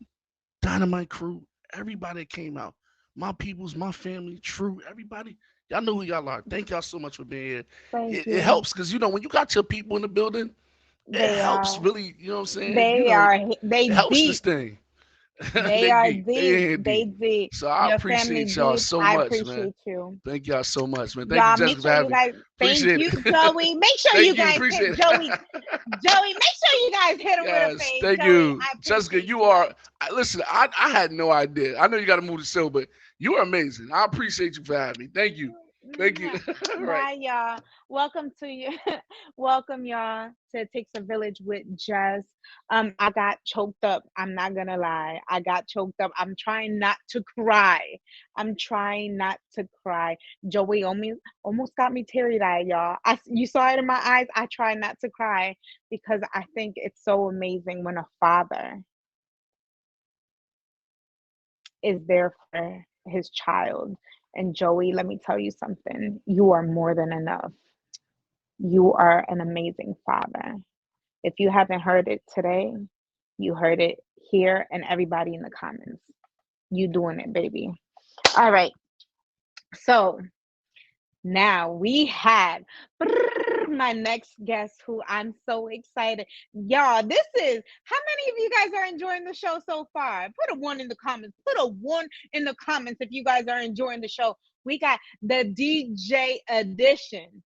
Dynamite Crew, everybody that came out. My peoples, my family, True, everybody. Y'all know who y'all are. Thank y'all so much for being here. Thank It you. helps because, when you got your people in the building, it They helps are really, you know what I'm saying? they are they It helps this deep. thing. They They are deep. deep. They in They deep. deep. So I Your family appreciate y'all deep. so I much, man. appreciate you. Thank y'all so much, man. Thank you, Y'all make Jessica, for sure you having me. guys thank Appreciate you, it. Joey. Make sure you Thank you. guys hit Appreciate Joey. it. Joey, make sure you guys hit him with a Yes, fade. thank Joey, you, I Jessica. appreciate You you. are. Listen, I had no idea. I know you got to move the show, but you are amazing. I appreciate you for having me. Thank you. Thank you. Right. Bye, y'all. Welcome to you. Welcome, y'all, to It Takes a Village with Jess. I got choked up. I'm not gonna lie. I got choked up. I'm trying not to cry. I'm trying not to cry. Joey almost got me teary-eyed, y'all. You saw it in my eyes. I try not to cry because I think it's so amazing when a father is there for his child. And Joey, let me tell you something. You are more than enough. You are an amazing father. If you haven't heard it today, you heard it here and everybody in the comments. You doing it, baby. All right. So now we have my next guest who I'm so excited. Y'all, this is how many of you guys are enjoying the show so far? Put a one in the comments. Put a one in the comments if you guys are enjoying the show. We got the DJ edition.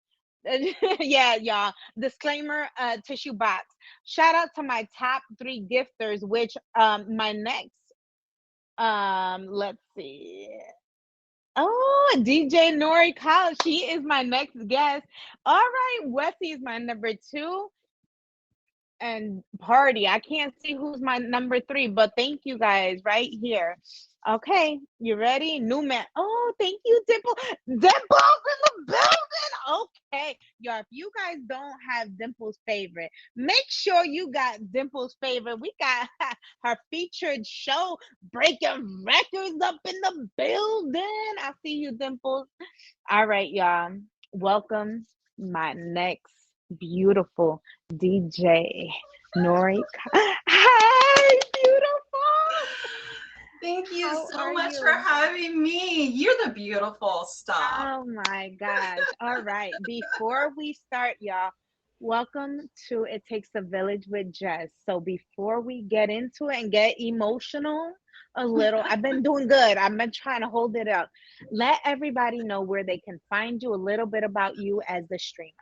Yeah, y'all. Disclaimer, tissue box. Shout out to my top 3 gifters, which my next let's see. Oh, DJ NorCal. She is my next guest. All right, Wesley is my number 2. And Party. I can't see who's my number 3, but thank you guys right here. Okay, you ready? New man. Oh, thank you, Dimple. Dimple's in the building. Okay, y'all. If you guys don't have Dimple's favorite, make sure you got Dimple's favorite. We got her featured show breaking records up in the building. I see you, Dimples. All right, y'all. Welcome my next beautiful DJ, Nori. Hi, beautiful. Thank you How so are much for you? having me. You're the beautiful. Stop. Oh my gosh. All right. Before we start, y'all, welcome to It Takes a Village with Jess. So before we get into it and get emotional a little, I've been doing good. I've been trying to hold it up. Let everybody know where they can find you, a little bit about you as the streamer.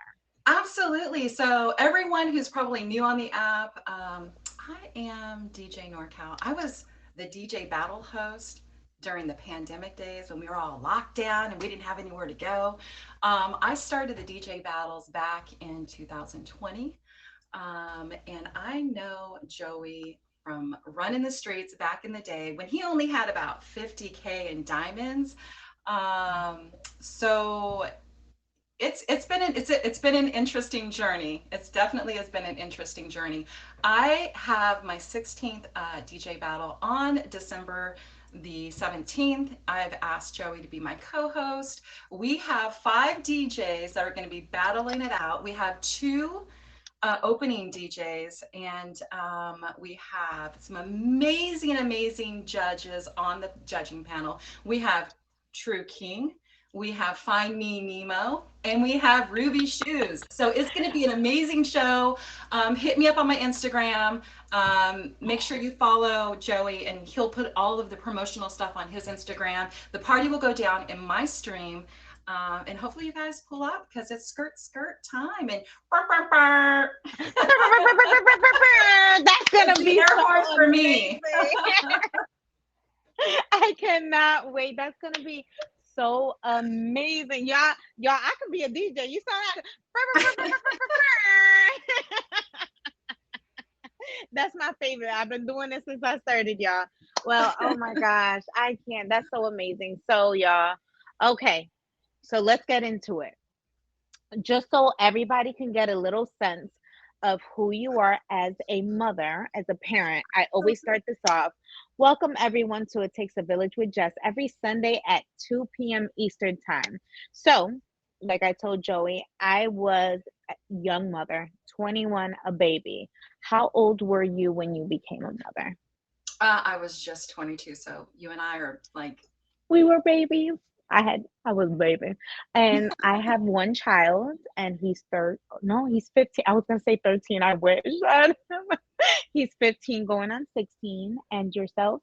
Absolutely. So everyone who's probably new on the app, I am DJ NorCal. I was the DJ battle host during the pandemic days when we were all locked down and we didn't have anywhere to go. I started the DJ battles back in 2020. And I know Joey from running the streets back in the day when he only had about 50K in diamonds. So it's been an interesting journey. It's definitely has been an interesting journey. I have my 16th DJ battle on December the 17th. I've asked Joey to be my co-host. We have 5 DJs that are going to be battling it out. We have 2 opening DJs, and we have some amazing judges on the judging panel. We have True King, we have Find Me Nemo, and we have Ruby Shoes. So it's going to be an amazing show. Hit me up on my Instagram. Make sure you follow Joey, and he'll put all of the promotional stuff on his Instagram. The party will go down in my stream. And hopefully you guys pull up because it's skirt time and burr, burr, burr. That's gonna It's the be air so horn for amazing. me. I cannot wait. That's gonna be so amazing. Y'all, I could be a DJ. You saw that? That's my favorite. I've been doing this since I started, y'all. Well, oh my gosh, I can't. That's so amazing. So, y'all, okay. So let's get into it. Just so everybody can get a little sense of who you are as a mother, as a parent, I always start this off. Welcome everyone to It Takes a Village with Jess every Sunday at 2 p.m. Eastern Time. So, like I told Joey, I was a young mother, 21, a baby. How old were you when you became a mother? I was just 22, so you and I are like, We were babies. I was a baby. And I have one child and he's no, he's 15. I was gonna say 13, I wish. He's 15 going on 16. And yourself?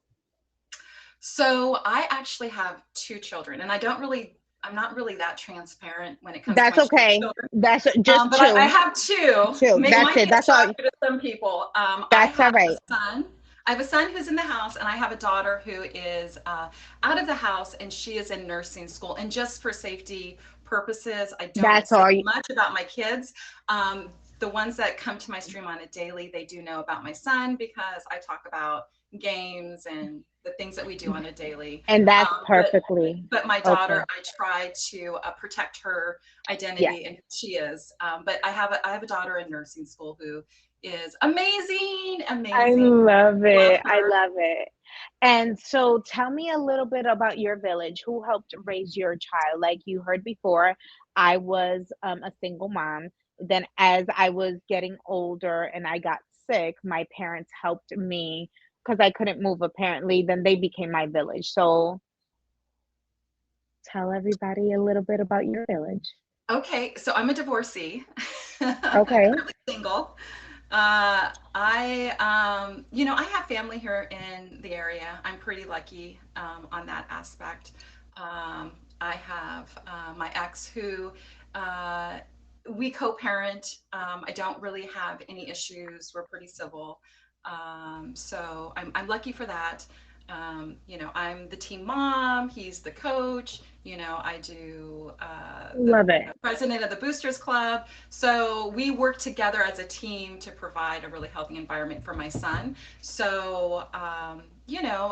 so I actually have 2 children, and I'm not really that transparent when it comes to That's my okay. children. That's just But I two. have 2. Two. It That's might it. get That's all. shocking to some people. I That's all have a right. son. I have a son who's in the house, and I have a daughter who is out of the house, and she is in nursing school. And just for safety purposes. I don't That's say all you, much about my kids. The ones that come to my stream on a daily, they do know about my son because I talk about games and the things that we do on a daily. and that's Um, but perfectly but my okay. daughter, I try to protect her Yes. identity and who she is. But I have a daughter in nursing school who is amazing, I amazing. love Love it. I her. love it. And so tell me a little bit about your village. Who helped raise your child? Like you heard before, I was a single mom. Then, as I was getting older and I got sick, my parents helped me because I couldn't move apparently. Then they became my village. So tell everybody a little bit about your village. Okay, so I'm a divorcee. Okay. Currently single. I have family here in the area. I'm pretty lucky on that aspect. I have my ex who uh, we co-parent. I don't really have any issues. We're pretty civil. So I'm lucky for that. I'm the team mom. He's the coach. I do Love it. the president of the Boosters Club. So we work together as a team to provide a really healthy environment for my son. So,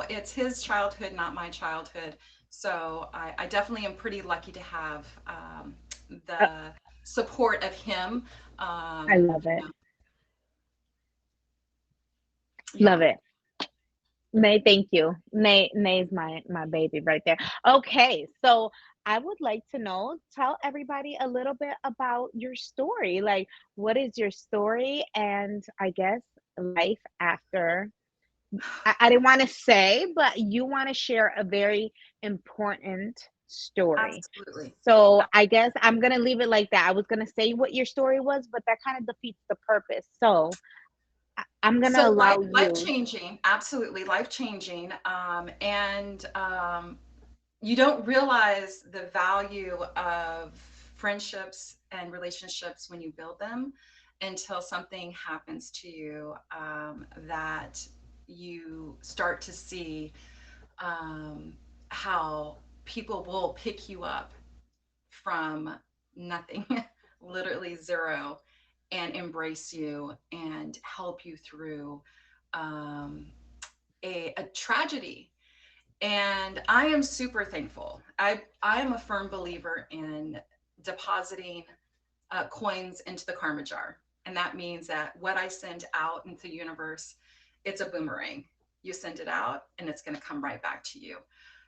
it's his childhood, not my childhood. So I definitely am pretty lucky to have Uh, the support of him. I Um, love you it. know, Love yeah. it. Nay, thank you. Nay's my baby right there. Okay, so I would like to know, tell everybody a little bit about your story. Like, what is your story and I guess life after? I didn't want to say, but you want to share a very important story. Absolutely. So I guess I'm gonna leave it like that. I was gonna say what your story was, but that kind of defeats the purpose. So I'm gonna So allow life you. changing, absolutely life changing. And You don't realize the value of friendships and relationships when you build them until something happens to you that you start to see um, how people will pick you up from nothing, literally zero, and embrace you and help you through um, a tragedy. And I am super thankful. I am a firm believer in depositing coins into the karma jar. And that means that what I send out into the universe, it's a boomerang. You send it out and it's going to come right back to you.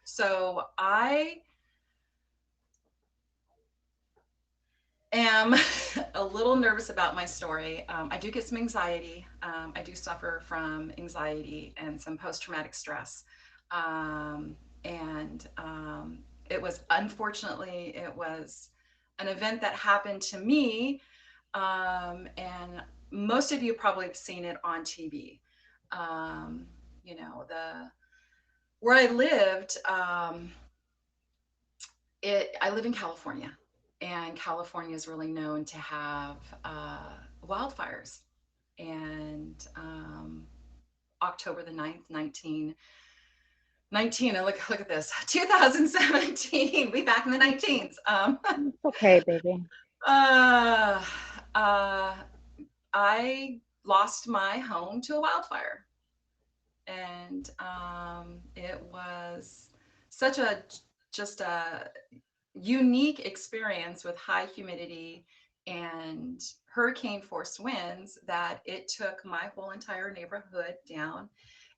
So I am a little nervous about my story. I do get some anxiety. I do suffer from anxiety and some post traumatic stress. And It was, unfortunately, it was an event that happened to me. And most of you probably have seen it on TV. Um, the where I lived, I live in California, and California is really known to have wildfires. And October the 9th, 1919, and look at this, 2017, we back in the 19s. It's okay, baby. uh, uh, I lost my home to a wildfire. And it was such a just a unique experience with high humidity and hurricane force winds that it took my whole entire neighborhood down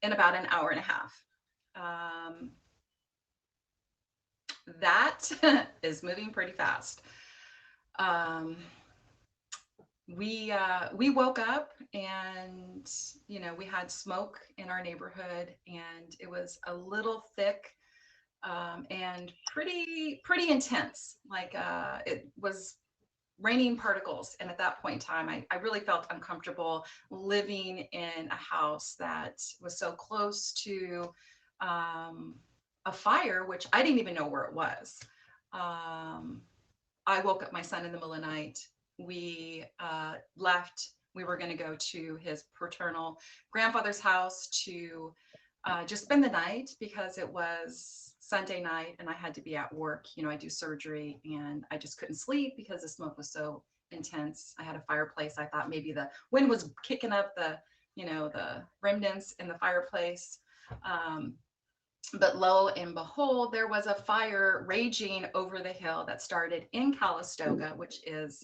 in about an hour and a half. Um, that is moving pretty fast. Um, we woke up, and we had smoke in our neighborhood, and it was a little thick and pretty intense. Like it was raining particles. And at that point in time, I really felt uncomfortable living in a house that was so close to um, a fire, which I didn't even know where it was. Um, I woke up my son in the middle of the night. We left. We were going to go to his paternal grandfather's house to just spend the night because it was Sunday night, and I had to be at work. You know, I do surgery, and I just couldn't sleep because the smoke was so intense. I had a fireplace. I thought maybe the wind was kicking up the, you know, the remnants in the fireplace. Um, but lo and behold, there was a fire raging over the hill that started in Calistoga, which is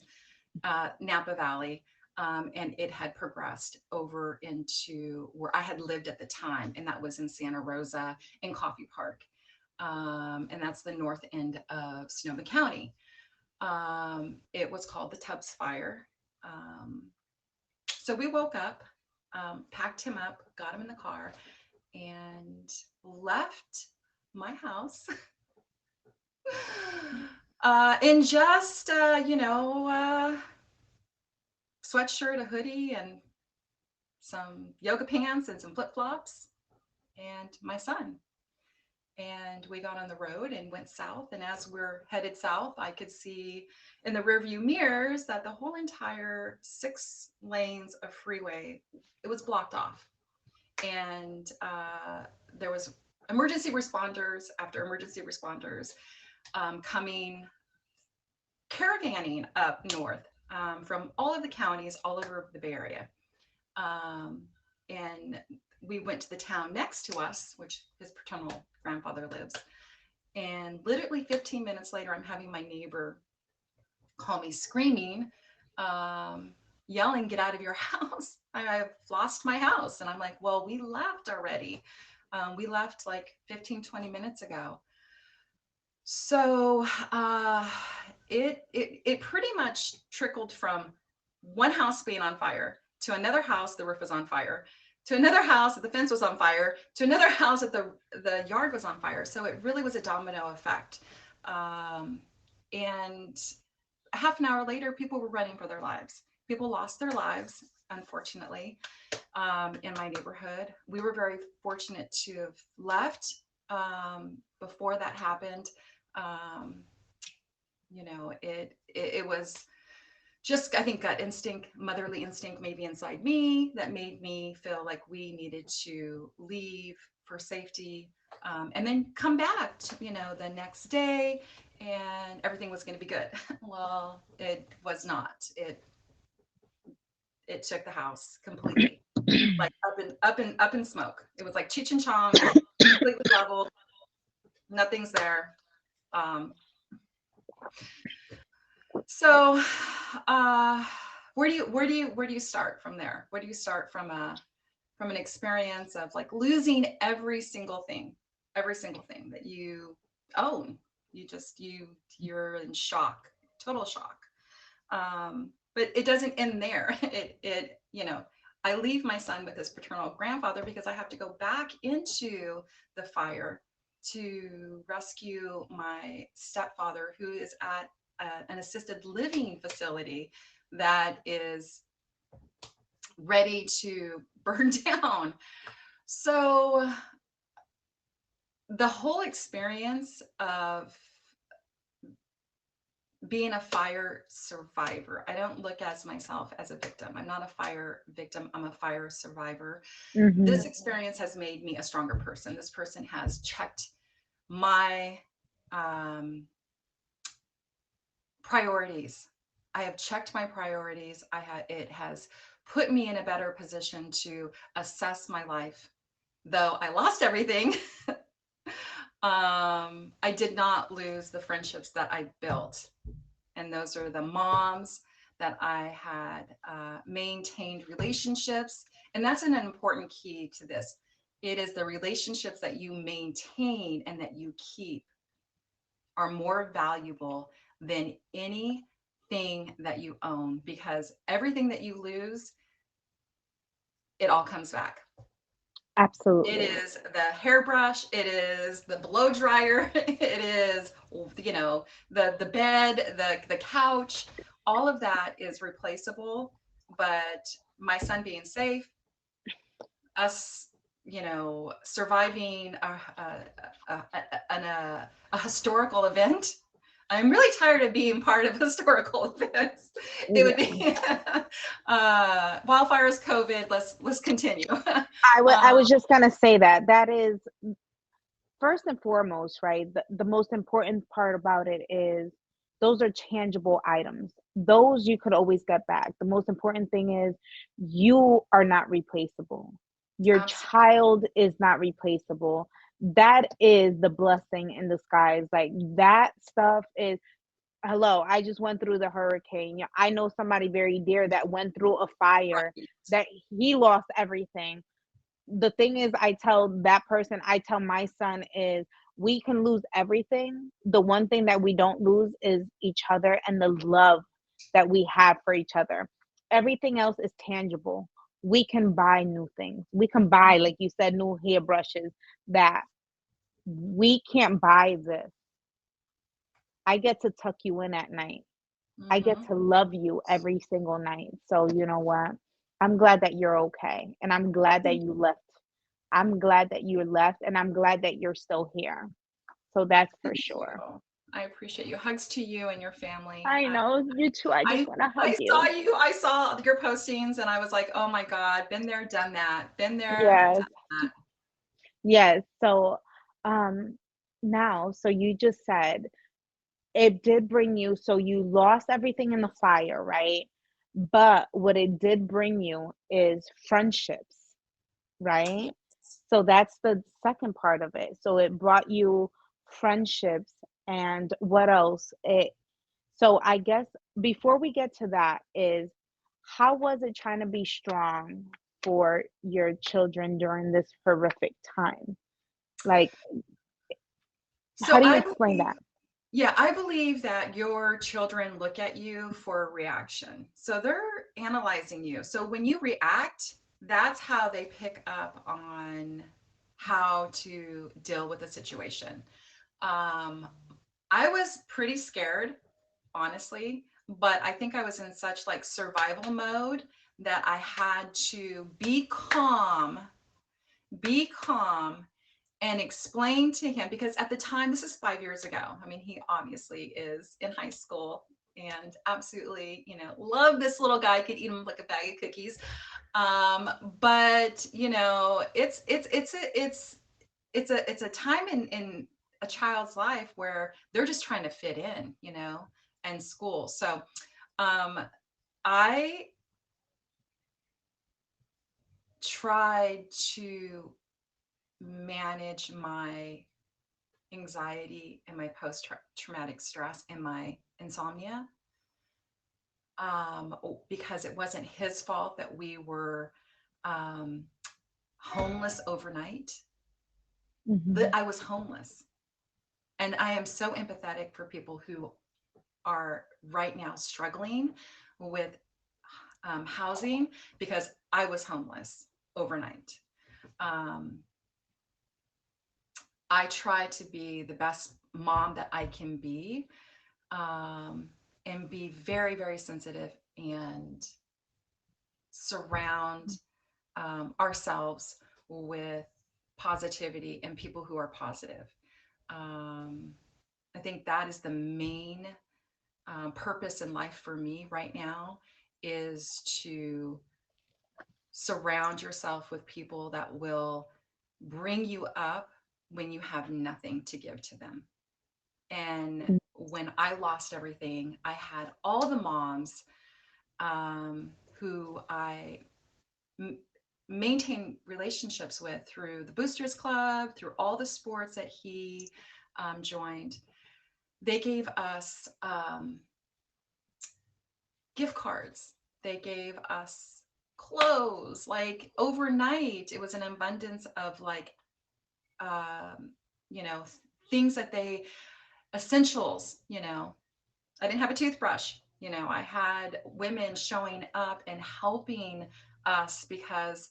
Napa Valley. And it had progressed over into where I had lived at the time, and that was in Santa Rosa in Coffee Park. And that's the north end of Sonoma County. It was called the Tubbs Fire. Um, so we woke up, packed him up, got him in the car, and left my house in just, sweatshirt, a hoodie, and some yoga pants and some flip flops, and my son. And we got on the road and went south. And as we're headed south, I could see in the rearview mirrors that the whole entire 6 lanes of freeway, it was blocked off. And there was emergency responders after emergency responders coming, caravanning up north from all of the counties all over the Bay Area. And we went to the town next to us, which his paternal grandfather lives. And literally 15 minutes later, I'm having my neighbor call me screaming, yelling, "Get out of your house. I've lost my house." And I'm like, well, we left already. We left like 15, 20 minutes ago. So it pretty much trickled from one house being on fire to another house, the roof was on fire, to another house that the fence was on fire, to another house that the yard was on fire. So it really was a domino effect. And half an hour later, people were running for their lives. People lost their lives, unfortunately, in my neighborhood. We were very fortunate to have left before that happened. It was just, I think, gut instinct, motherly instinct maybe inside me that made me feel like we needed to leave for safety, and then come back to, the next day, and everything was going to be good. Well, it was not. It took the house completely, like up in smoke. It was like Cheech and Chong, completely leveled. Nothing's there. So where do you start from there? Where do you start from an experience of like losing every single thing that you own? You're in shock, total shock. But it doesn't end there. I leave my son with his paternal grandfather because I have to go back into the fire to rescue my stepfather, who is at an assisted living facility that is ready to burn down. So the whole experience of being a fire survivor, I don't look as myself as a victim. I'm not a fire victim. I'm a fire survivor. Mm-hmm. This experience has made me a stronger person. This person has checked my priorities. I have checked my priorities. It has put me in a better position to assess my life. Though I lost everything, I did not lose the friendships that I built. And those are the moms that I had maintained relationships. And that's an important key to this. It is the relationships that you maintain and that you keep are more valuable than anything that you own, because everything that you lose, it all comes back. Absolutely. It is the hairbrush, it is the blow dryer, it is, the bed, the couch, all of that is replaceable. But my son being safe, us, surviving a historical event. I'm really tired of being part of historical events. It would be wildfires, COVID. Let's continue. I was just gonna say that is first and foremost, right, the most important part about it is those are tangible items. Those you could always get back. The most important thing is you are not replaceable. Your Absolutely. child is not replaceable. That is the blessing in disguise. Like that stuff is, hello, I just went through the hurricane. Yeah, I know somebody very dear that went through a fire, Right. that he lost everything. The thing is, I tell that person, I tell my son is, we can lose everything. The one thing that we don't lose is each other and the love that we have for each other. Everything else is tangible. We can buy new things. We can buy, like you said, new hairbrushes. That we can't buy this. I get to tuck you in at night. I get Mm-hmm. to love you every single night. So you know what? I'm glad that you're okay. And I'm glad that Thank you left. I'm glad that you left and I'm glad that you're still here. So that's for you. sure. I appreciate you. Hugs to you and your family. I know you too. I just I want to I hug saw you. you. I saw your postings and I was like, oh my God, been there, done that. Been there, Yes. done that. Yes. So um now, so you just said it did bring you, so you lost everything in the fire, right? But what it did bring you is friendships, right? Yes. So that's the second part of it. So it brought you friendships, and what else? It, so I guess before we get to that is, how was it trying to be strong for your children during this horrific time? Like, how So do you I explain believe, that? yeah, I believe that your children look at you for a reaction. So they're analyzing you. So when you react, that's how they pick up on how to deal with the situation. Um, I was pretty scared, honestly, but I think I was in such like survival mode that I had to be calm and explain to him, because at the time, this is 5 years ago. I mean, he obviously is in high school and absolutely, love this little guy, could eat him like a bag of cookies. But it's a time in a child's life where they're just trying to fit in, and school. So um, I tried to manage my anxiety and my post traumatic stress and my insomnia, because it wasn't his fault that we were um, homeless overnight. Hmm. I was homeless. And I am so empathetic for people who are right now struggling with housing, because I was homeless overnight. Um, I try to be the best mom that I can be, um, and be very, very sensitive and surround ourselves with positivity and people who are positive. Um, I think that is the main purpose in life for me right now, is to surround yourself with people that will bring you up when you have nothing to give to them. And when I lost everything, I had all the moms who I m- maintain relationships with through the Boosters Club, through all the sports that he joined. They gave us gift cards. They gave us clothes. Like overnight, it was an abundance of like, um, you know, things that they, essentials, I didn't have a toothbrush. I had women showing up and helping us because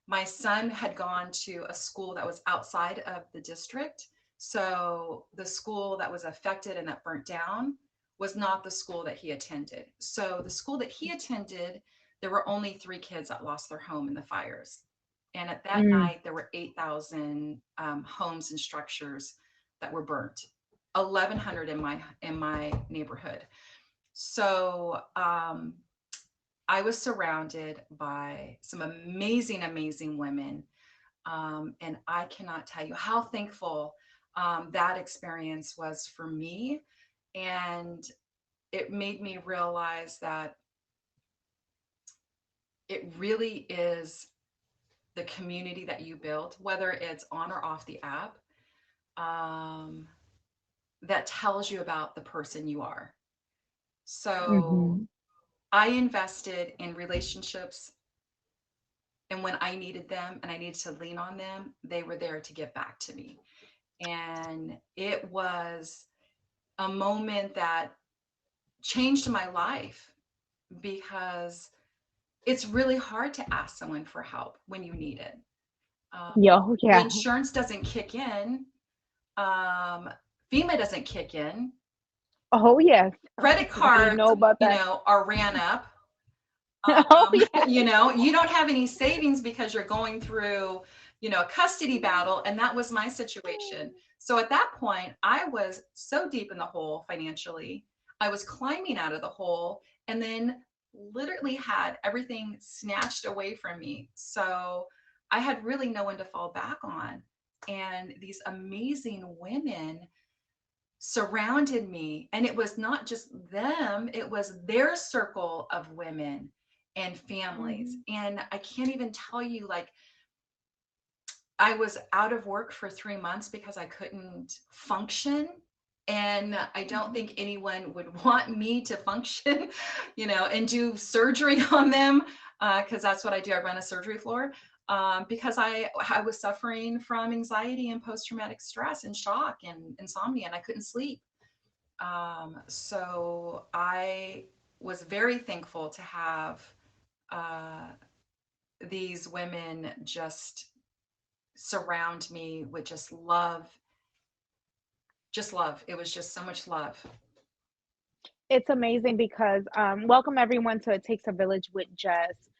my son had gone to a school that was outside of the district. So the school that was affected and that burnt down was not the school that he attended. So the school that he attended, there were only 3 kids that lost their home in the fires. And at that Mm. night, there were 8,000 homes and structures that were burnt. 1,100 in my neighborhood. So I was surrounded by some amazing, amazing women. And I cannot tell you how thankful That experience was for me. And it made me realize that it really is the community that you build, whether it's on or off the app, um, that tells you about the person you are. So Mm-hmm. I invested in relationships, and when I needed them and I needed to lean on them, they were there to give back to me. And it was a moment that changed my life because it's really hard to ask someone for help when you need it. Um, Yo, the yeah. insurance doesn't kick in, um, FEMA doesn't kick in, Oh, yes. credit We cards, know about that. are ran up. Oh, yeah. You don't have any savings because you're going through, a custody battle. And that was my situation. So at that point, I was so deep in the hole financially. I was climbing out of the hole and then literally had everything snatched away from me. So I had really no one to fall back on. And these amazing women surrounded me. And it was not just them, it was their circle of women and families. Mhm. And I can't even tell you, like, I was out of work for 3 months because I couldn't function. And I don't think anyone would want me to function, and do surgery on them, because that's what I do. I run a surgery floor, because I was suffering from anxiety and post traumatic stress and shock and insomnia, and I couldn't sleep. So I was very thankful to have uh, these women just surround me with just love, just love. It was just so much love. It's amazing because welcome everyone to It Takes a Village with Jess.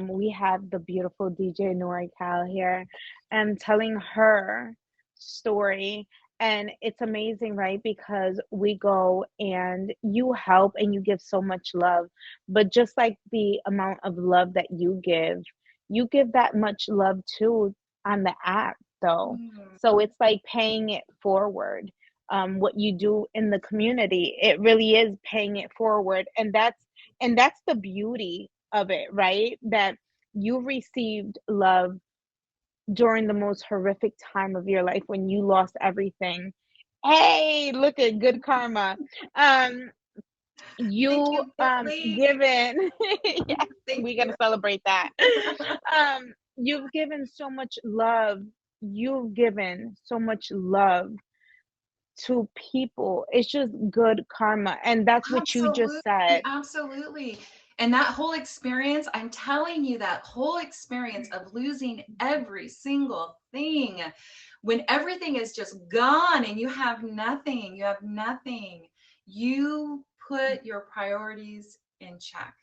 We have the beautiful DJ NorCal here and telling her story. And it's amazing, right? Because we go and you help and you give so much love. But just like the amount of love that you give that much love too on the app, though. Mm. So it's like paying it forward. What you do in the community, it really is paying it forward. And that's the beauty of it, right? That you received love during the most horrific time of your life when you lost everything. Hey, look at good karma. um Thank you you, Billy. given yes, Thank we're you. gonna celebrate that. You've given so much love. You've given so much love to people. It's just good karma. And that's what you just Absolutely, said. absolutely. And that whole experience, I'm telling you, that whole experience of losing every single thing, when everything is just gone and you have nothing, you put your priorities in check.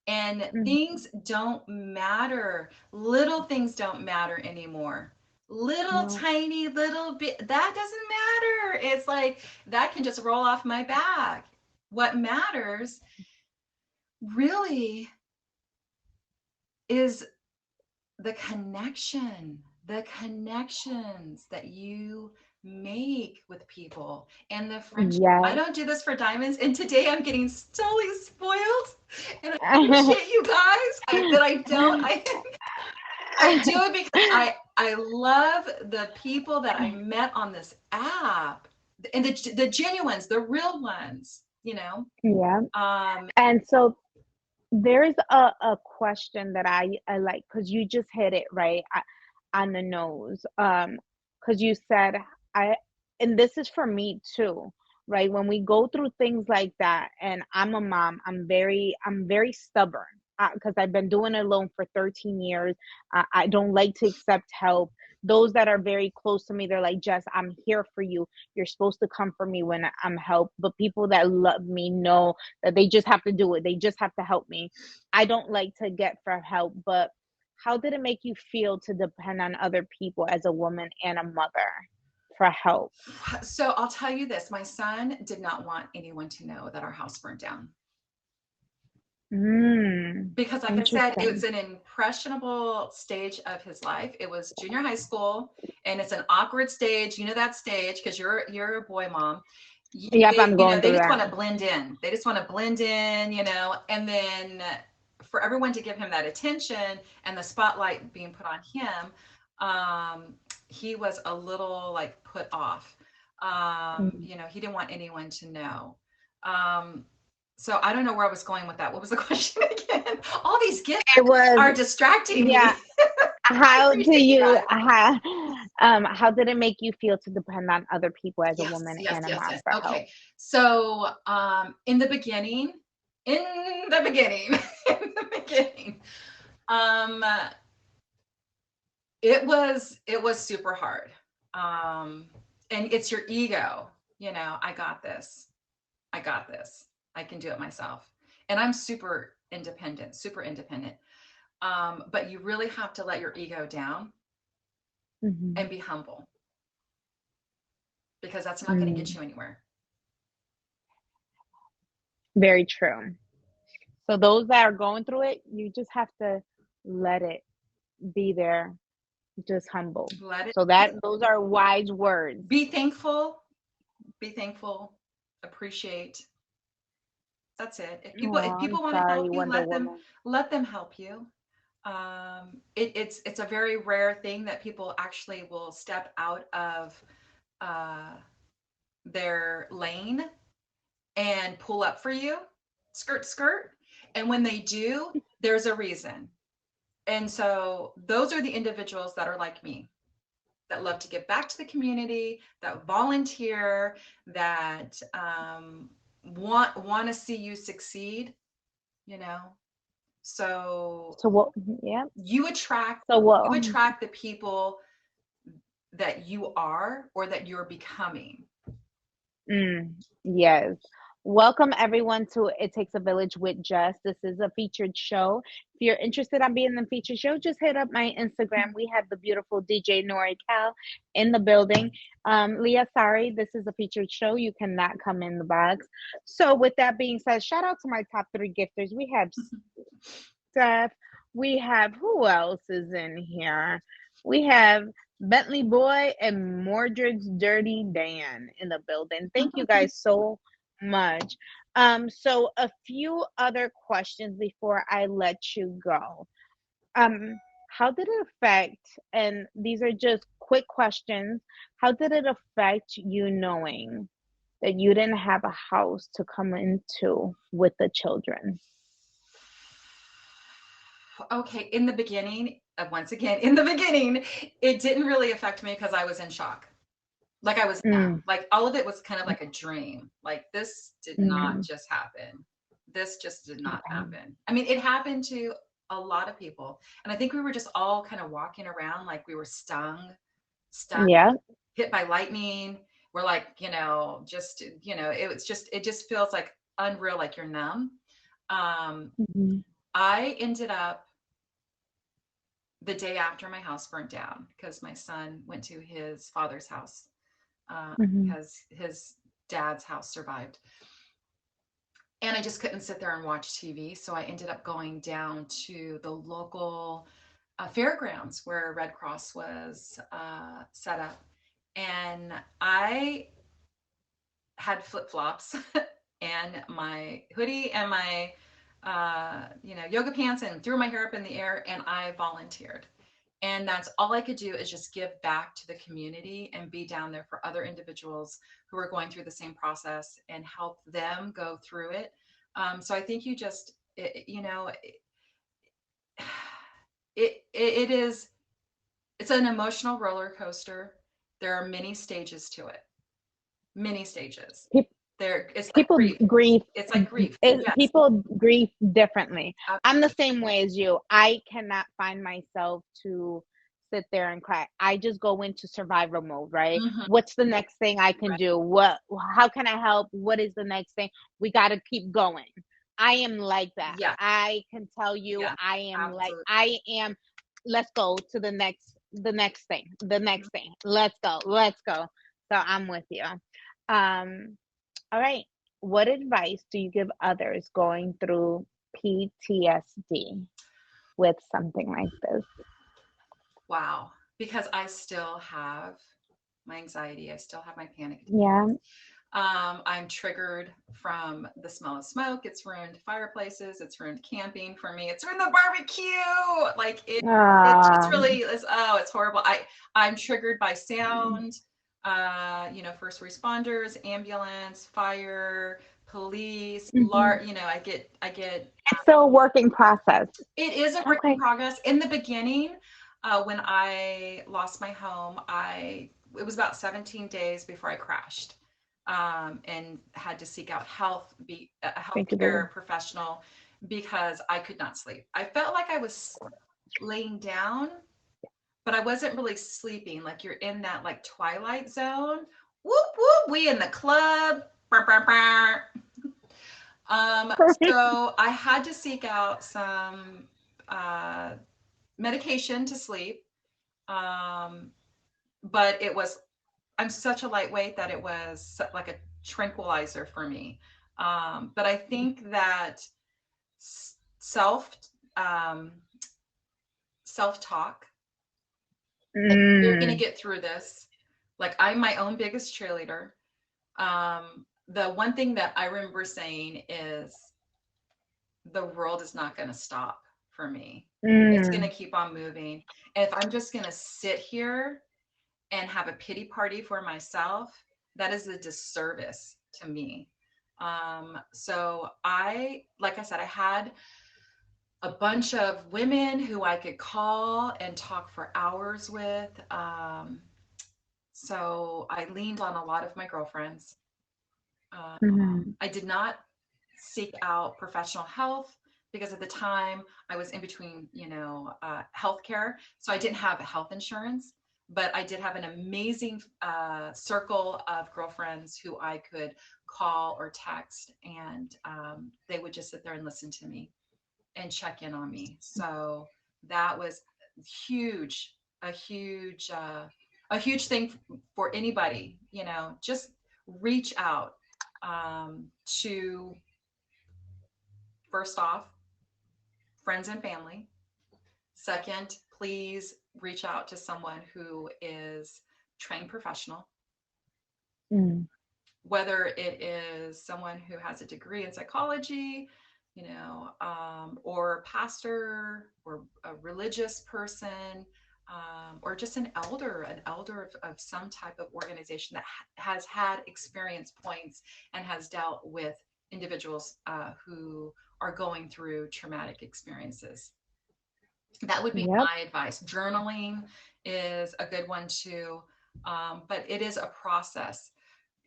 And Mhm. things don't matter. Little things don't matter anymore. Little No. tiny little bit, that doesn't matter. It's like that can just roll off my back. What matters really is the connections that you make with people and the friendship. I Yes. don't do this for diamonds, and today I'm getting totally spoiled. And I appreciate you guys. That I don't. I do it because I love the people that I met on this app, and the genuine ones, the real ones. Yeah. Um, And so there's a question that I like because you just hit it right on the nose. Because you said I, and this is for me too, right? When we go through things like that, and I'm a mom, I'm very stubborn because I've been doing it alone for 13 years. I don't like to accept help. Those that are very close to me, they're like, Jess, I'm here for you. You're supposed to come for me when I'm helped. But people that love me know that they just have to do it. They just have to help me. I don't like to get for help, but how did it make you feel to depend on other people as a woman and a mother for help? so I'll tell you this: my son did not want anyone to know that our house burned down. because like I said, it was Interesting. an impressionable stage of his life. It was junior high school, and it's an awkward stage. You know that stage because you're a boy mom. Yep, They I'm going they through just that. want to blend in. They just want to blend in, and then for everyone to give him that attention and the spotlight being put on him, um, he was a little like put off. Mm. He didn't want anyone to know. Um, so I don't know where I was going with that. What was the question again? All these gifts It was, are distracting yeah. me. I How do appreciate you you guys. how did it make you feel to depend on other people as a Yes, woman yes, and a yes, mom yes. for help? Okay. So, in the beginning, in the beginning, um, it was super hard. Um, and it's your ego, I got this. I got this. I can do it myself. And I'm super independent, super independent. But you really have to let your ego down and Hmm. be humble because that's not going to get Mm, you anywhere. very true. So those that are going through it, you just have to let it be there, just humble. Let it So that those are wise words. be thankful, be thankful, appreciate. That's it. If Oh, people if I'm people want to help sorry, you, Wonder Woman. let them help you. It's a very rare thing that people actually will step out of uh, their lane and pull up for you, skirt, skirt. And when they do, there's a reason. And so those are the individuals that are like me, that love to give back to the community, that volunteer, that want to see you succeed. You know, so So what? Yeah. you attract So you what? attract the people that you are or that you're becoming. Yes. Welcome everyone to It Takes a Village with Jess. This is a featured show. If you're interested on being in the featured show, just hit up my Instagram. We have the beautiful DJ NorCal in the building. Leah, sorry, this is a featured show. You cannot come in the box. So with that being said, shout out to my top three gifters. We have Steph. We have who else is in here? We have Bentley Boy and Mordred's Dirty Dan in the building. Thank you guys so much. So a few other questions before I let you go. Um, how did it affect, and these are just quick questions, how did it affect you knowing that you didn't have a house to come into with the children? Okay, in the beginning, once again, in the beginning, it didn't really affect me because I was in shock. Like I was Mm, numb. Like all of it was kind of like a dream. Like this did not mm, just happen. This just did not okay. happen. I mean, it happened to a lot of people. And I think we were just all kind of walking around like we were stung, stuck, Yeah. hit by lightning. We're like, it just feels like unreal, like you're numb. Um, Mhm, I ended up the day after my house burnt down because my son went to his father's house mhm. because his dad's house survived. And I just couldn't sit there and watch TV. So I ended up going down to the local fairgrounds where Red Cross was set up. And I had flip flops and my hoodie and my yoga pants and threw my hair up in the air and I volunteered. And that's all I could do is just give back to the community and be down there for other individuals who are going through the same process and help them go through it. So I think it is, it's an emotional roller coaster. There are many stages to it, many stages. Peop It's like People grief. grieve. It's like grief. Yes. People grieve differently. I'm the Absolutely. same way as you. I cannot find myself to sit there and cry. I just go into survival mode, right? Hmm. What's the next thing I can Right. do? What? How can I help? What is the next thing? We got to keep going. I am like that. Yeah. I can tell you, Yeah. Absolutely. I am. Let's go to the next thing, the next thing. Let's go, let's go. So I'm with you. All right. What advice do you give others going through PTSD with something like this? Wow. Because I still have my anxiety. I still have my panic. Yeah. I'm triggered from the smell of smoke. It's ruined fireplaces. It's ruined camping for me. It's ruined the barbecue. Like it just Um, really is. Oh, it's horrible. I'm triggered by sound. First responders, ambulance, fire, police, mhm. I get. It's still a working process. It is a work in Okay. progress. In the beginning, when I lost my home, it was about 17 days before I crashed, and had to seek out a Thank you, baby. healthcare professional because I could not sleep. I felt like I was laying down, but I wasn't really sleeping. Like you're in that like twilight zone. Whoop whoop, we in the club. Brr, brr, brr. Um, so I had to seek out some uh, medication to sleep. Um, but I'm such a lightweight that it was like a tranquilizer for me. But I think that self um, self talk, you're gonna Mm, get through this. Like I'm my own biggest cheerleader. The one thing that I remember saying is the world is not going to stop for me. It's going to mm. keep on moving. And if I'm just going to sit here and have a pity party for myself, that is a disservice to me. So like I said, I had a bunch of women who I could call and talk for hours with. So I leaned on a lot of my girlfriends. Mhm. I did not seek out professional health because at the time I was in between, healthcare. So I didn't have health insurance, but I did have an amazing circle of girlfriends who I could call or text, and they would just sit there and listen to me and check in on me. So that was huge, a huge, a huge thing for anybody. Just reach out to, first off, friends and family. Second, please reach out to someone who is trained professional, Mm. whether it is someone who has a degree in psychology, or pastor or a religious person, or just an elder of some type of organization that has had experience points and has dealt with individuals who are going through traumatic experiences. That would be Yep. my advice. Journaling is a good one too, but it is a process.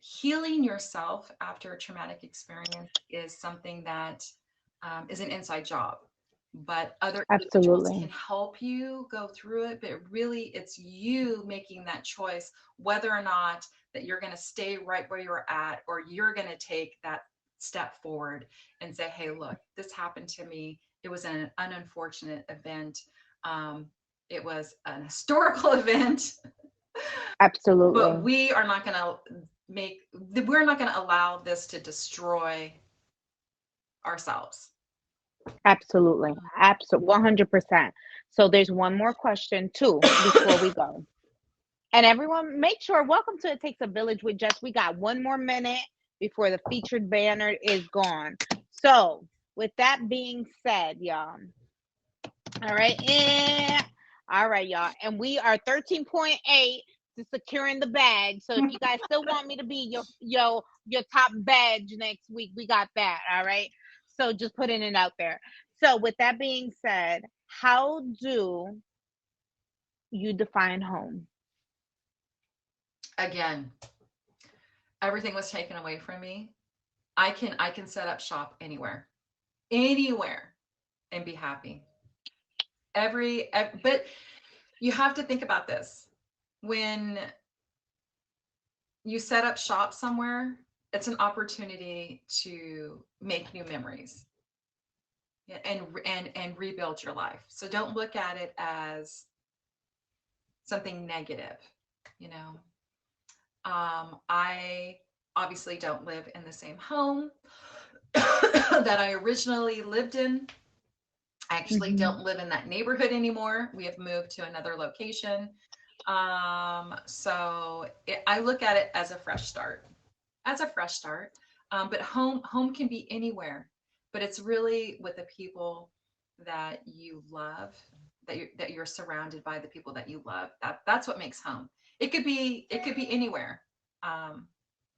Healing yourself after a traumatic experience is something that is an inside job, but other individuals can Absolutely. help you go through it. But really, it's you making that choice whether or not that you're going to stay right where you're at, or you're going to take that step forward and say, hey, look, this happened to me. It was an unfortunate event. Um, it was an historical event, but Absolutely. make we're not going to allow this to destroy ourselves. Absolutely. Absolutely. 100%. So there's one more question too before we go. And everyone, make sure, welcome to It Takes a Village with Jess. We got one more minute before the featured banner is gone. So, with that being said, y'all, all right, all right, y'all, and we are 13.8 to securing the badge. So, if you guys still want me to be your top badge next week, we got that. All right. So, just putting it out there. So, with that being said, how do you define home? Again, everything was taken away from me. I can set up shop anywhere, and be happy. But you have to think about this. When you set up shop somewhere, it's an opportunity to make new memories, yeah, and rebuild your life. So don't look at it as something negative. You know, I obviously don't live in the same home that I originally lived in. I actually Mm-hmm. don't live in that neighborhood anymore. We have moved to another location. I look at it as a fresh start, as a fresh start. But home can be anywhere, but it's really with the people that you love, that you're surrounded by the people that you love. That's what makes home. It could be anywhere. Um,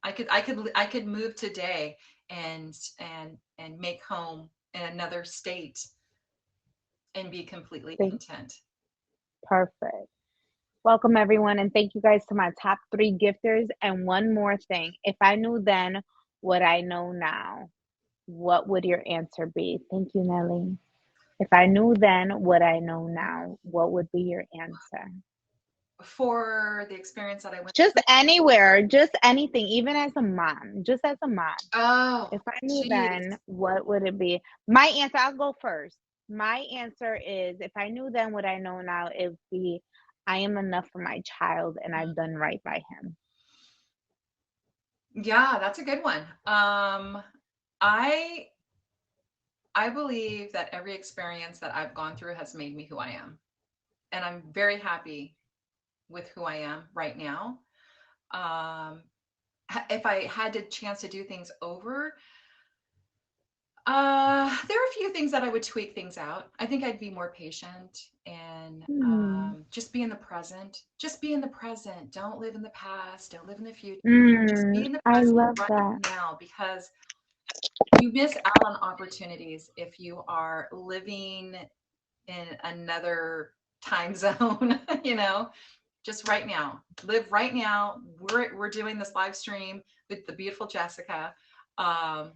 I could move today and make home in another state and be completely Thank, content. perfect. Welcome, everyone, and thank you guys to my top three gifters. And one more thing, if I knew then what I know now, what would your answer be? Thank you, Nelly. If I knew then what I know now, what would be your answer? For the experience that I went Just through. anywhere, just anything, even as a mom, just as a mom. Oh, If I knew geez. then, what would it be? My answer, I'll go first. My answer is if I knew then what I know now, it would be I am enough for my child and I've done right by him. Yeah, that's a good one. I I believe that every experience that I've gone through has made me who I am, and I'm very happy with who I am right now. Um, if I had the chance to do things over, there are a few things that I would tweak things out. I think I'd be more patient and Hmm. just be in the present. Just be in the present. Don't live in the past. Don't live in the future. Just be in the I present love right that. now, because you miss out on opportunities if you are living in another time zone. you know, just right now. Live right now. We're doing this live stream with the beautiful Jessika. Um,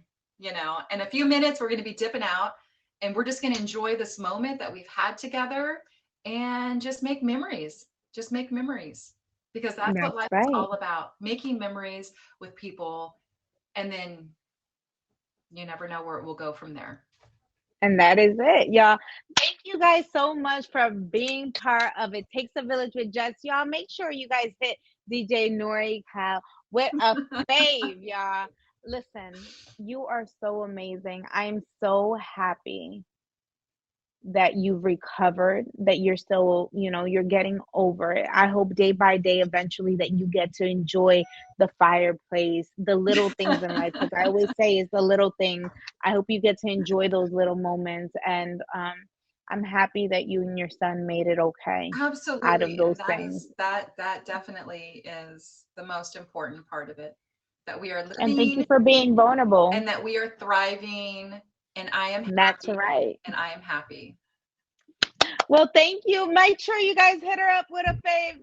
in a few minutes we're going to be dipping out, and we're just going to enjoy this moment that we've had together and just make memories. Just make memories, because that's what That's life is right. all about, making memories with people, and then you never know where it will go from there. And that is it, y'all. Thank you guys so much for being part of It Takes a Village with Jess. Y'all, make sure you guys hit DJ NorCal with a fave, y'all. Listen, you are so amazing. I am so happy that you've recovered, that you're still, you're getting over it. I hope day by day, eventually, that you get to enjoy the fireplace, the little things in life. Because I always say it's the little things. I hope you get to enjoy those little moments. And I'm happy that you and your son made it okay out of Absolutely. And those that things. is that definitely is the most important part of it. That we are And thank you living for being vulnerable. and that we are thriving, and I am That's happy, right. and I am happy. Well, thank you. Make sure you guys hit her up with a fave.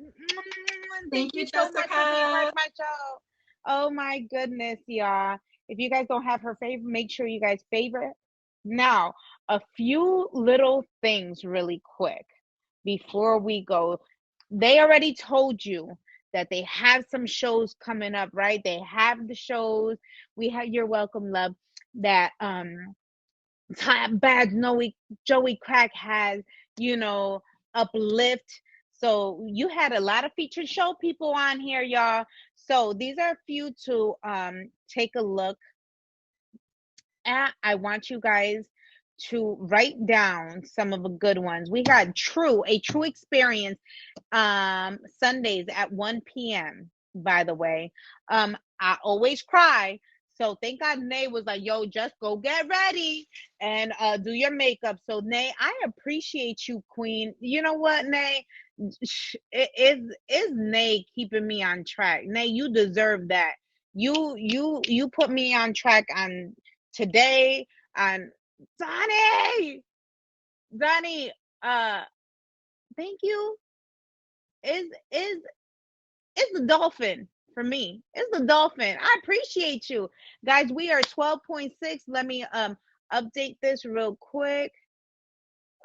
Thank Thank you, you so much for being part Jessica. of my show. Oh my goodness, y'all. If you guys don't have her favorite, make sure you guys favorite. Now, a few little things really quick before we go. They already told you that they have some shows coming up, right? They have the shows. We have Your Welcome Love that bad Joey Crack has, you know, uplift. So you had a lot of featured show people on here, y'all. So these are a few to take a look at. I want you guys to write down some of the good ones. We got a true experience Sundays at 1 p.m. by the way. I always cry. So thank God Nay was like, yo, just go get ready and do your makeup. So Nay, I appreciate you, Queen. You know what, Nay? Is Nay keeping me on track? Nay, you deserve that. You put me on track on today on Donnie, uh thank you. Is It's the dolphin for me. It's the dolphin. I appreciate you. Guys, we are 12.6. Let me update this real quick.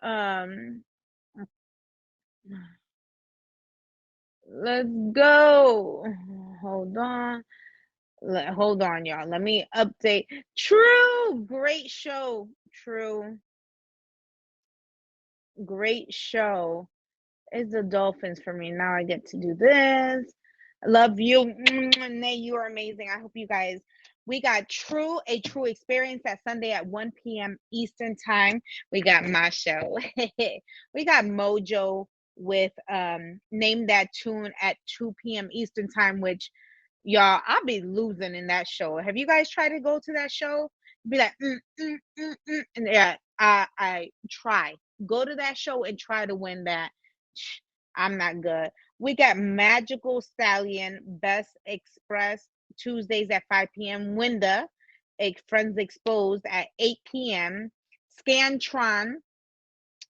Um let's go. Hold on. Hold on, y'all. Let me update. True. Great show. True. Great show. It's the dolphins for me. Now I get to do this. Love you. Nay, you are amazing. I hope you guys We got a true experience that Sunday at 1 p.m. Eastern time. We got my show. We got Mojo with Name That Tune at 2 p.m. Eastern time, which y'all, I'll be losing in that show. Have you guys tried to go to that show? Be like, and yeah, I try. Go to that show and try to win that. I'm not good. We got Magical Stallion, Best Express, Tuesdays at 5 p.m. Winda, Friends Exposed at 8 p.m. Scantron,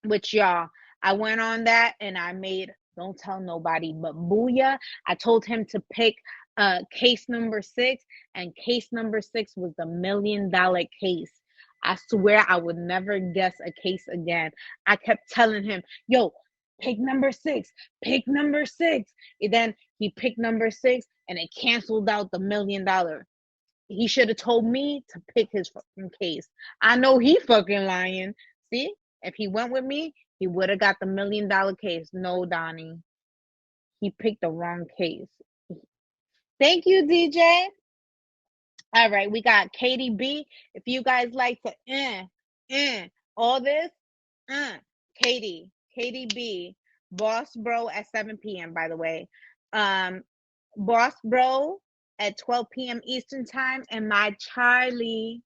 which y'all, I went on that and I made, don't tell nobody, but booyah. I told him to pick case number 6, and case number 6 was the $1 million case. I swear I would never guess a case again. I kept telling him, yo, pick number 6, pick number 6. And then he picked number 6 and it canceled out the $1 million. He should have told me to pick his fucking case. I know he fucking lying. See, if he went with me, he would have got the $1 million case. No, Donnie, he picked the wrong case. Thank you, DJ. All right, we got Katie B. If you guys like to all this, uh, Katie B. Boss Bro at 7 p.m. By the way, um, Boss Bro at 12 p.m. Eastern time, and my Charlie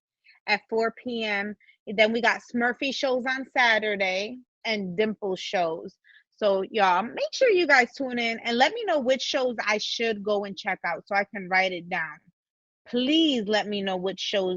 at 4 p.m. Then we got Smurfy shows on Saturday and Dimple shows. So y'all, make sure you guys tune in and let me know which shows I should go and check out so I can write it down. Please let me know which shows